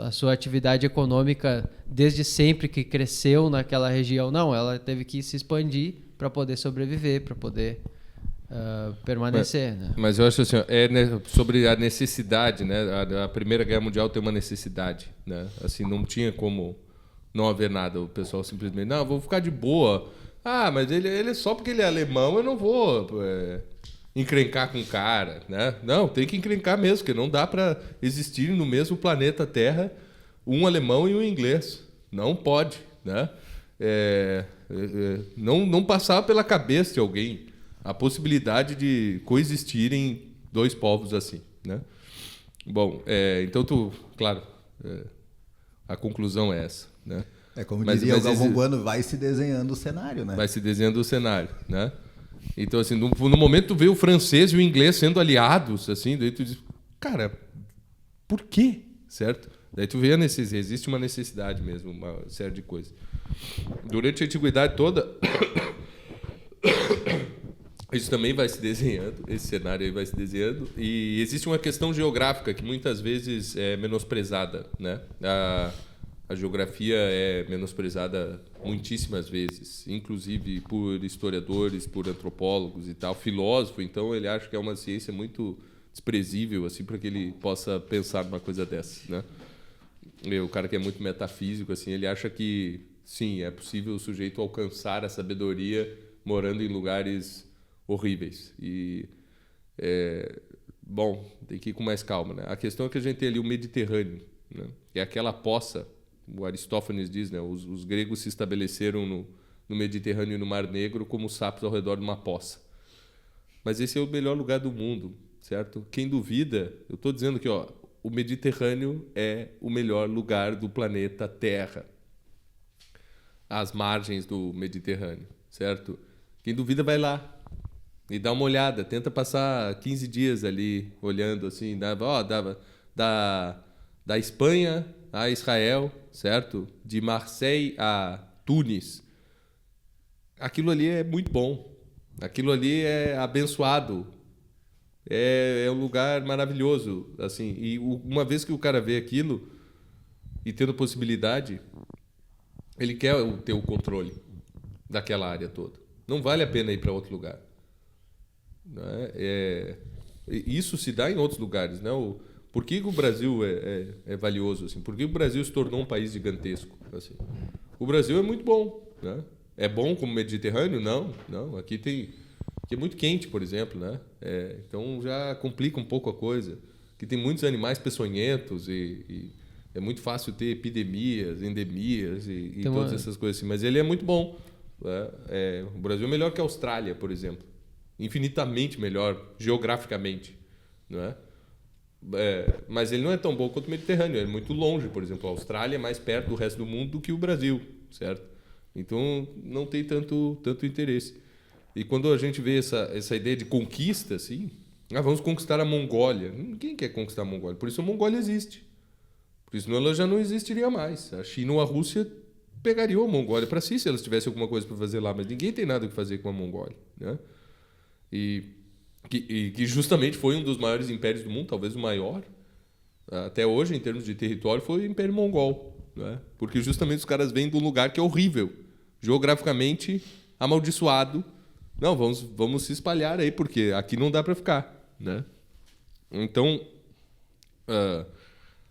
a sua atividade econômica desde sempre, que cresceu naquela região. Não, ela teve que se expandir para poder sobreviver, para poder permanecer. Né? Mas eu acho assim, sobre a necessidade, né? A Primeira Guerra Mundial tem uma necessidade, né? Assim, não tinha como não haver nada. O pessoal simplesmente, não, vou ficar de boa. Mas ele só porque ele é alemão, eu não vou encrencar com o cara, né? Não, tem que encrencar mesmo, porque não dá para existir no mesmo planeta Terra um alemão e um inglês. Não pode, né? Não passava pela cabeça de alguém a possibilidade de coexistirem dois povos assim, né? Bom, então claro, a conclusão é essa, né? Como diria o Galvão Bueno, vai se desenhando o cenário, né? Vai se desenhando o cenário, né? Então, assim, no momento tu vê o francês e o inglês sendo aliados, assim, daí tu diz, cara, por quê? Certo? Daí tu vê existe uma necessidade mesmo, uma série de coisas. Durante a antiguidade toda, isso também vai se desenhando, esse cenário aí vai se desenhando, e existe uma questão geográfica que muitas vezes é menosprezada, né? A geografia é menosprezada muitíssimas vezes, inclusive por historiadores, por antropólogos e tal. Filósofo, então, ele acha que é uma ciência muito desprezível, assim, para que ele possa pensar numa coisa dessa, né? O cara que é muito metafísico, assim, ele acha que, sim, é possível o sujeito alcançar a sabedoria morando em lugares horríveis. E, bom, tem que ir com mais calma, né? A questão é que a gente tem ali o Mediterrâneo, né? É aquela poça. O Aristófanes diz, né, os gregos se estabeleceram no Mediterrâneo e no Mar Negro como sapos ao redor de uma poça. Mas esse é o melhor lugar do mundo, certo? Quem duvida, eu estou dizendo que o Mediterrâneo é o melhor lugar do planeta Terra. As margens do Mediterrâneo, certo? Quem duvida vai lá e dá uma olhada, tenta passar 15 dias ali olhando assim, da Espanha a Israel, certo? De Marseille a Tunis. Aquilo ali é muito bom. Aquilo ali é abençoado. É um lugar maravilhoso, assim. E uma vez que o cara vê aquilo e tendo possibilidade, ele quer ter o controle daquela área toda. Não vale a pena ir para outro lugar. Né? Isso se dá em outros lugares, né? Por que o Brasil é valioso? Assim? Por que o Brasil se tornou um país gigantesco? Assim? O Brasil é muito bom. Né? É bom como Mediterrâneo? Não. Aqui é muito quente, por exemplo. Né? Então já complica um pouco a coisa. Aqui tem muitos animais peçonhentos e é muito fácil ter epidemias, endemias e todas essas coisas assim. Mas ele é muito bom. Né? O Brasil é melhor que a Austrália, por exemplo. infinitamente melhor geograficamente, não é? Mas ele não é tão bom quanto o Mediterrâneo, é muito longe. Por exemplo, a Austrália é mais perto do resto do mundo do que o Brasil, certo? Então não tem tanto interesse. E quando a gente vê essa ideia de conquista, assim, vamos conquistar a Mongólia. Ninguém quer conquistar a Mongólia, por isso a Mongólia existe. Por isso ela já não existiria mais. A China ou a Rússia pegariam a Mongólia para si se elas tivessem alguma coisa para fazer lá, mas ninguém tem nada que fazer com a Mongólia, né? E que justamente foi um dos maiores impérios do mundo, talvez o maior, até hoje, em termos de território, foi o Império Mongol, né? Porque justamente os caras vêm de um lugar que é horrível, geograficamente amaldiçoado. Não, vamos se espalhar aí, porque aqui não dá para ficar, né? Então,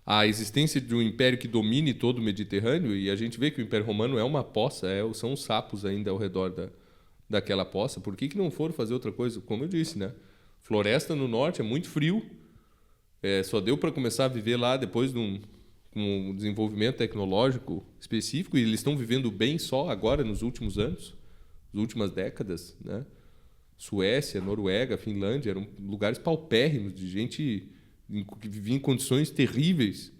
a existência de um império que domine todo o Mediterrâneo, e a gente vê que o Império Romano é uma poça, são os sapos ainda ao redor daquela poça. Por que não foram fazer outra coisa? Como eu disse, né? Floresta no norte é muito frio, só deu para começar a viver lá depois de um desenvolvimento tecnológico específico, e eles estão vivendo bem só agora, nos últimos anos, nas últimas décadas, né? Suécia, Noruega, Finlândia eram lugares paupérrimos de gente que vivia em condições terríveis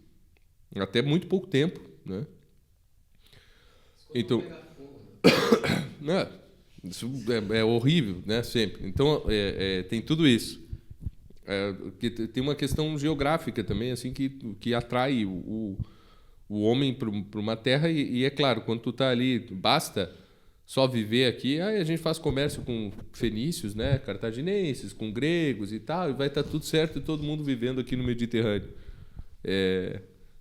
até muito pouco tempo, né? Então, isso é horrível, né? Sempre. Então tem tudo isso. Que tem uma questão geográfica também, assim, que atrai o homem para uma terra, e é claro, quando tu está ali, basta só viver aqui, aí a gente faz comércio com fenícios, né, cartaginenses, com gregos e tal, e vai estar tudo certo e todo mundo vivendo aqui no Mediterrâneo.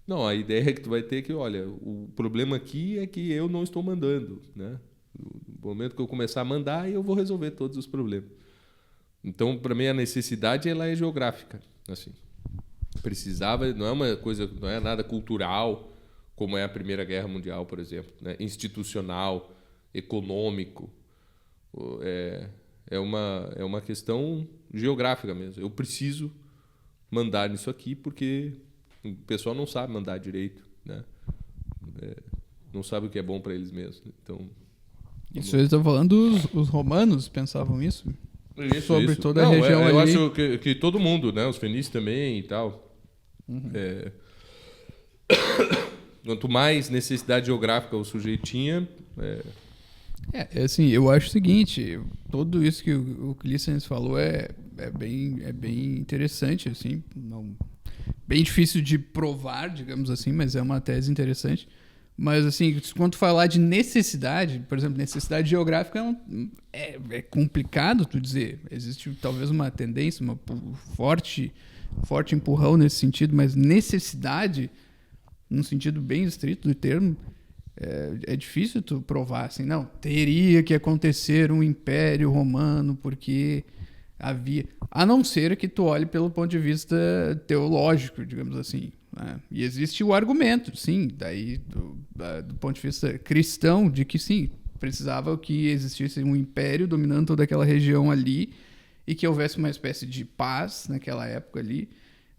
Não, a ideia é que tu vai ter que, olha, o problema aqui é que eu não estou mandando, né? No momento que eu começar a mandar, eu vou resolver todos os problemas. Então, para mim, a necessidade ela é geográfica, assim. Precisava, não é uma coisa, não é nada cultural, como é a Primeira Guerra Mundial, por exemplo, né? Institucional, econômico. É uma questão geográfica mesmo. Eu preciso mandar nisso aqui porque o pessoal não sabe mandar direito, né? Não sabe o que é bom para eles mesmos. Então, isso eles estão falando, os romanos pensavam isso? Sobre toda a região eu ali. acho que todo mundo, né? Os fenícios também e tal. Quanto mais necessidade geográfica o sujeito tinha... assim, eu acho o seguinte, tudo isso que o Clístenes falou é bem interessante, assim, bem difícil de provar, digamos assim, mas é uma tese interessante. Mas, assim, quando falar de necessidade, por exemplo, necessidade geográfica é complicado tu dizer. Existe talvez uma tendência, uma forte empurrão nesse sentido, mas necessidade, no sentido bem estrito do termo, é difícil tu provar, assim, não, teria que acontecer um império romano porque havia... A não ser que tu olhe pelo ponto de vista teológico, digamos assim, né? E existe o argumento, sim, daí do ponto de vista cristão, de que sim, precisava que existisse um império dominando toda aquela região ali e que houvesse uma espécie de paz naquela época ali,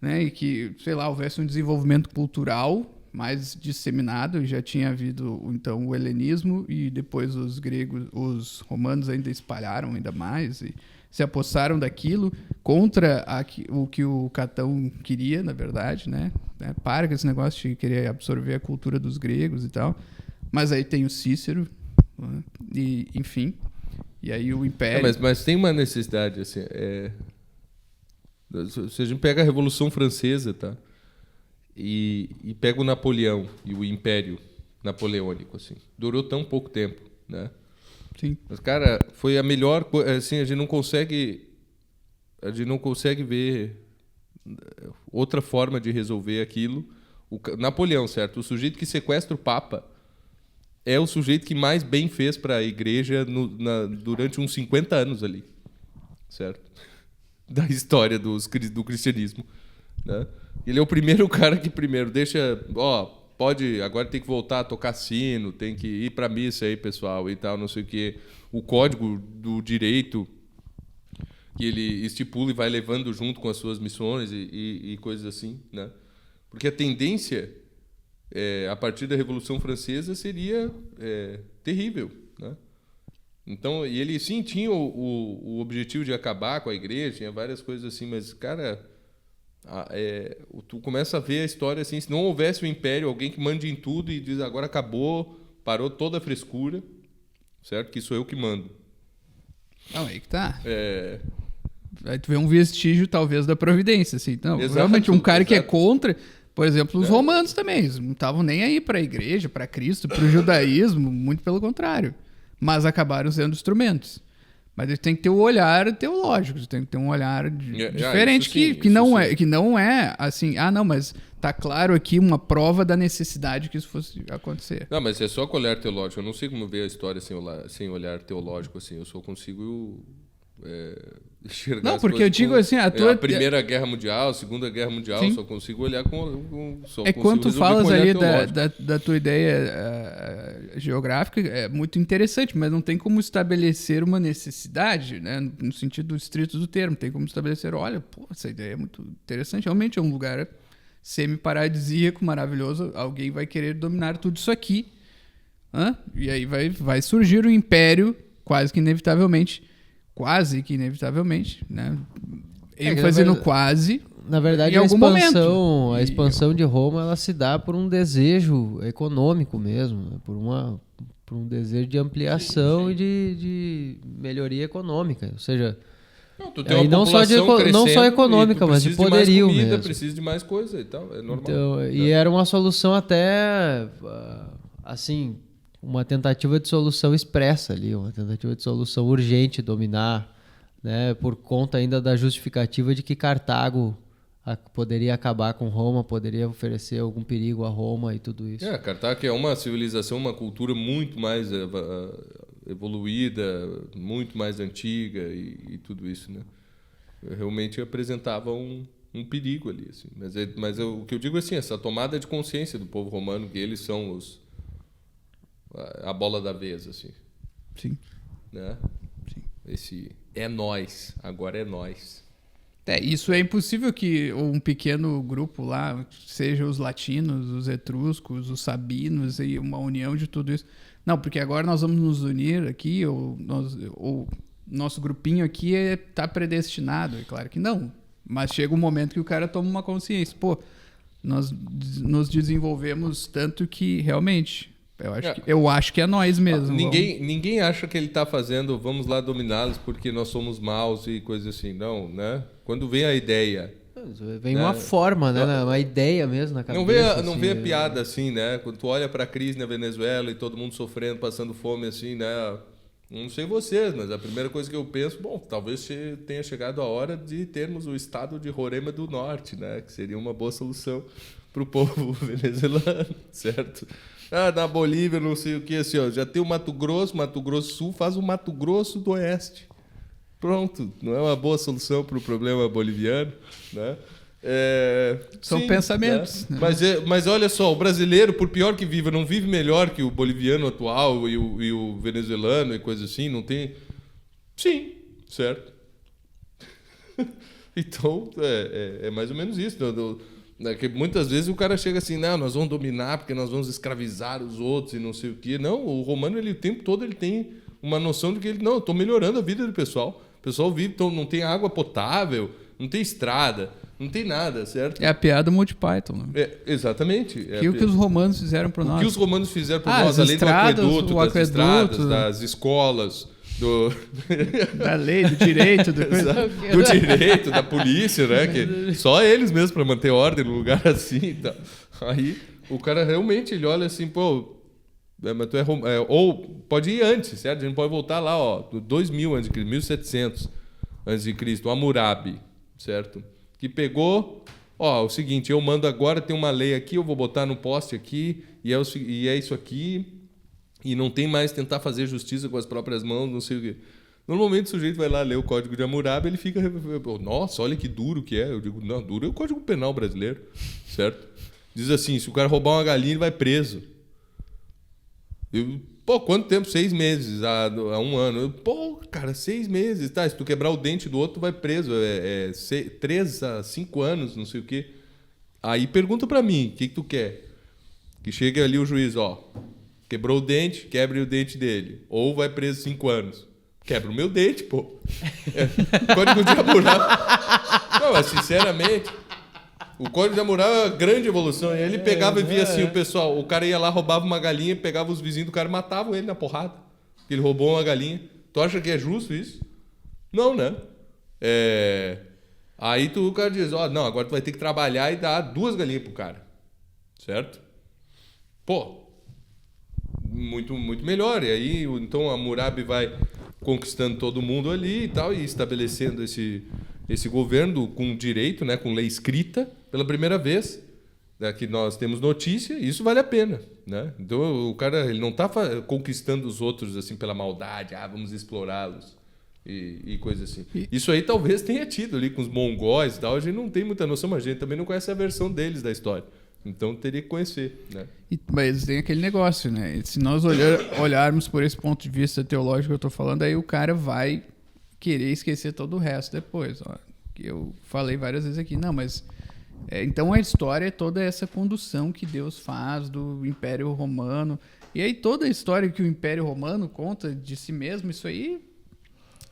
né? E que, sei lá, houvesse um desenvolvimento cultural mais disseminado, e já tinha havido então o helenismo, e depois os gregos, os romanos ainda espalharam ainda mais e se apossaram daquilo contra o que o Catão queria, na verdade, né? Para com esse negócio de querer absorver a cultura dos gregos e tal. Mas aí tem o Cícero, né? E enfim, e aí o Império... Mas tem uma necessidade, assim, se a gente pega a Revolução Francesa, tá? E pega o Napoleão e o Império Napoleônico, assim. Durou tão pouco tempo, né? Sim. Mas, cara, foi a melhor coisa, assim, a gente não consegue ver outra forma de resolver aquilo. Napoleão, certo? O sujeito que sequestra o Papa é o sujeito que mais bem fez para a igreja durante uns 50 anos ali, certo? Da história do cristianismo, né? Ele é o primeiro cara que deixa, agora tem que voltar a tocar sino, tem que ir para missa aí, pessoal, e tal, não sei o quê. O código do direito que ele estipula e vai levando junto com as suas missões e coisas assim, né? Porque a tendência, a partir da Revolução Francesa, seria terrível, né? Então, e ele sim tinha o objetivo de acabar com a igreja, tinha várias coisas assim, mas, cara, tu começa a ver a história assim, se não houvesse o império, alguém que mande em tudo e diz agora acabou, parou toda a frescura, certo? Que sou eu que mando. Não, aí que tá. É, Aí tu vê um vestígio, talvez, da providência, assim. Então, Exato, realmente, um cara que é exato. contra... Por exemplo, os romanos também. Eles não estavam nem aí pra igreja, pra Cristo, pro judaísmo. Muito pelo contrário. Mas acabaram sendo instrumentos. Mas eles têm que ter o olhar teológico. Eles têm que ter um olhar diferente, isso sim, que isso não sim. é, que não é assim... Ah, não, mas tá claro aqui uma prova da necessidade que isso fosse acontecer. Não, mas é só com olhar teológico. Eu não sei como ver a história sem olhar teológico, assim. Eu só consigo enxergar Não, as porque coisas eu digo com- assim, a Primeira Guerra Mundial, a Segunda Guerra Mundial, Sim. só consigo olhar só É consigo quando tu resolver falas com olhar ali teológico. da tua ideia geográfica, é muito interessante, mas não tem como estabelecer uma necessidade, né? No sentido estrito do termo. Tem como estabelecer, olha, pô, essa ideia é muito interessante. Realmente é um lugar semi-paradisíaco, maravilhoso. Alguém vai querer dominar tudo isso aqui. Hã? E aí vai surgir um império, quase que inevitavelmente, né? ênfase no quase. Na verdade, Em algum momento. a expansão de Roma ela se dá por um desejo econômico mesmo, né? Por um desejo de ampliação e de melhoria econômica. Ou seja, Não, tu tem Aí uma não só de população não só crescendo econômica, e tu mas de precisa poderio mais comida, mesmo. precisa de mais coisa e tal, é normal. Então, e era uma solução até, assim, uma tentativa de solução expressa ali, uma tentativa de solução urgente, dominar, né, por conta ainda da justificativa de que Cartago poderia acabar com Roma, poderia oferecer algum perigo a Roma e tudo isso. Cartago é uma civilização, uma cultura muito mais evoluída, muito mais antiga e tudo isso, né? Realmente apresentava um perigo ali, assim. Mas o que eu digo é assim, essa tomada de consciência do povo romano, que eles são a bola da vez, assim, Sim. né? Esse é nós, agora é nós. Isso é impossível que um pequeno grupo lá, seja os latinos, os etruscos, os sabinos e uma união de tudo isso. Não, porque agora nós vamos nos unir aqui, ou nosso grupinho aqui está predestinado. É claro que não. Mas chega um momento que o cara toma uma consciência. Pô, nós nos desenvolvemos tanto que realmente... Eu acho que é nós mesmo. Ninguém acha que ele está fazendo, vamos lá dominá-los porque nós somos maus e coisas assim. Não, né? Quando vem a ideia... Vem uma forma, né? Uma ideia mesmo na cabeça. Não vê a piada assim, né? Quando tu olha para a crise na Venezuela e todo mundo sofrendo, passando fome assim, né? Não sei vocês, mas a primeira coisa que eu penso, bom, talvez tenha chegado a hora de termos o estado de Roraima do Norte, né? Que seria uma boa solução para o povo venezuelano, certo? Na Bolívia, não sei o que, assim, ó, já tem o Mato Grosso Sul faz o Mato Grosso do Oeste. Pronto, não é uma boa solução para o problema boliviano, né? São sim, pensamentos. Né? Mas olha só, o brasileiro, por pior que viva, não vive melhor que o boliviano atual e o venezuelano e coisa assim, não tem... Sim, certo. Então, é mais ou menos isso. Que muitas vezes o cara chega assim, não, nós vamos dominar porque nós vamos escravizar os outros e não sei o quê. Não, o romano, o tempo todo, ele tem uma noção de que eu estou melhorando a vida do pessoal. O pessoal vive, então não tem água potável, não tem estrada, não tem nada, certo? É a piada Monty Python. Né? Exatamente. O que os romanos fizeram para nós. O que os romanos fizeram para nós, além estradas, do aqueduto, das estradas, das escolas, da lei, do direito, do direito, da polícia, né? Que só eles mesmos para manter ordem num lugar assim e tal. Aí o cara realmente ele olha assim, pô, mas tu ou pode ir antes, certo? A gente pode voltar lá, ó, do 2000 a.C., 1700 a.C., o Hammurabi, certo? Que pegou, ó, o seguinte, eu mando agora, tem uma lei aqui, eu vou botar no poste aqui, e é isso aqui, e não tem mais tentar fazer justiça com as próprias mãos, não sei o quê. Normalmente o sujeito vai lá ler o Código de Hammurabi, ele fica, nossa, olha que duro que é. Eu digo, não, duro é o Código Penal brasileiro, certo? Diz assim, se o cara roubar uma galinha, ele vai preso. Quanto tempo? 6 meses, a 1 ano. Cara, 6 meses. Tá, se tu quebrar o dente do outro, tu vai preso. 3 a 5 anos, não sei o quê. Aí pergunta pra mim, o que tu quer? Que chegue ali o juiz, ó. Quebrou o dente, quebre o dente dele. Ou vai preso 5 anos. Quebra o meu dente, pô. O Código de Hammurabi... Não, mas sinceramente... O Código de Hammurabi é uma grande evolução. Ele pegava e via assim o pessoal... O cara ia lá, roubava uma galinha, pegava os vizinhos do cara e matavam ele na porrada. Porque ele roubou uma galinha. Tu acha que é justo isso? Não, né? Aí o cara diz, não, agora tu vai ter que trabalhar e dar 2 galinhas pro cara. Certo? Pô, muito, muito melhor. E aí, então, a Hammurabi vai conquistando todo mundo ali e tal, e estabelecendo esse governo com direito, né, com lei escrita, pela primeira vez, né, que nós temos notícia, e isso vale a pena, né? Então, o cara ele não está conquistando os outros assim pela maldade, vamos explorá-los e coisa assim. Isso aí talvez tenha tido ali com os mongóis e tal, a gente não tem muita noção, mas a gente também não conhece a versão deles da história. Então teria que conhecer, né? Mas tem aquele negócio, né? Se nós olharmos por esse ponto de vista teológico que eu tô falando, aí o cara vai querer esquecer todo o resto depois. Ó, que eu falei várias vezes aqui. Não, mas... então a história é toda essa condução que Deus faz do Império Romano. E aí toda a história que o Império Romano conta de si mesmo, isso aí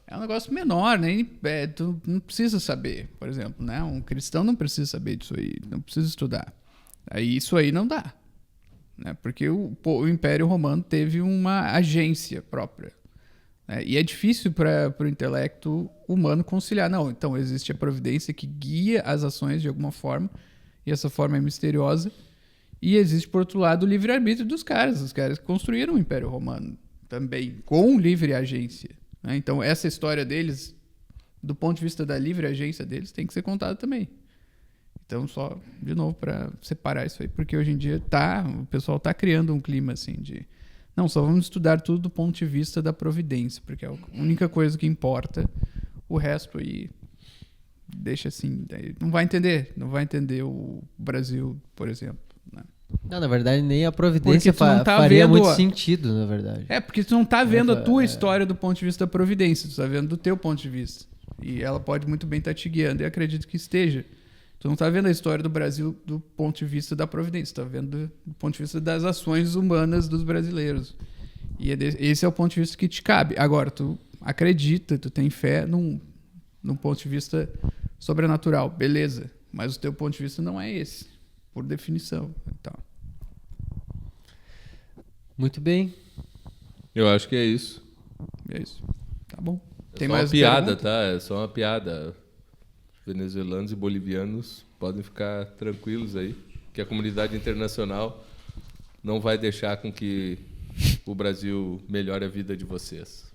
é um negócio menor, né? Tu não precisa saber, por exemplo, né? Um cristão não precisa saber disso aí, não precisa estudar. Aí isso aí não dá, né? Porque o Império Romano teve uma agência própria, né? E é difícil para o intelecto humano conciliar. Não, então existe a providência que guia as ações de alguma forma, e essa forma é misteriosa, e existe, por outro lado, o livre-arbítrio dos caras. Os caras construíram o Império Romano também, com livre agência, né? Então essa história deles, do ponto de vista da livre agência deles, tem que ser contada também. Então, só, de novo, para separar isso aí, porque hoje em dia o pessoal está criando um clima assim de... Não, só vamos estudar tudo do ponto de vista da providência, porque é a única coisa que importa. O resto aí deixa assim... Não vai entender o Brasil, por exemplo, né? Não, na verdade, nem a providência faria vendo muito sentido, na verdade. Porque tu não tá vendo a tua história do ponto de vista da providência, tu tá vendo do teu ponto de vista. E ela pode muito bem estar te guiando, e acredito que esteja. Tu não está vendo a história do Brasil do ponto de vista da providência, tu está vendo do ponto de vista das ações humanas dos brasileiros. E esse é o ponto de vista que te cabe. Agora, tu acredita, tu tem fé num ponto de vista sobrenatural, beleza. Mas o teu ponto de vista não é esse, por definição. Então. Muito bem. Eu acho que é isso. É isso. Tá bom. Tem só mais uma piada, pergunta? Tá? É só uma piada. Venezuelanos e bolivianos podem ficar tranquilos aí, que a comunidade internacional não vai deixar com que o Brasil melhore a vida de vocês.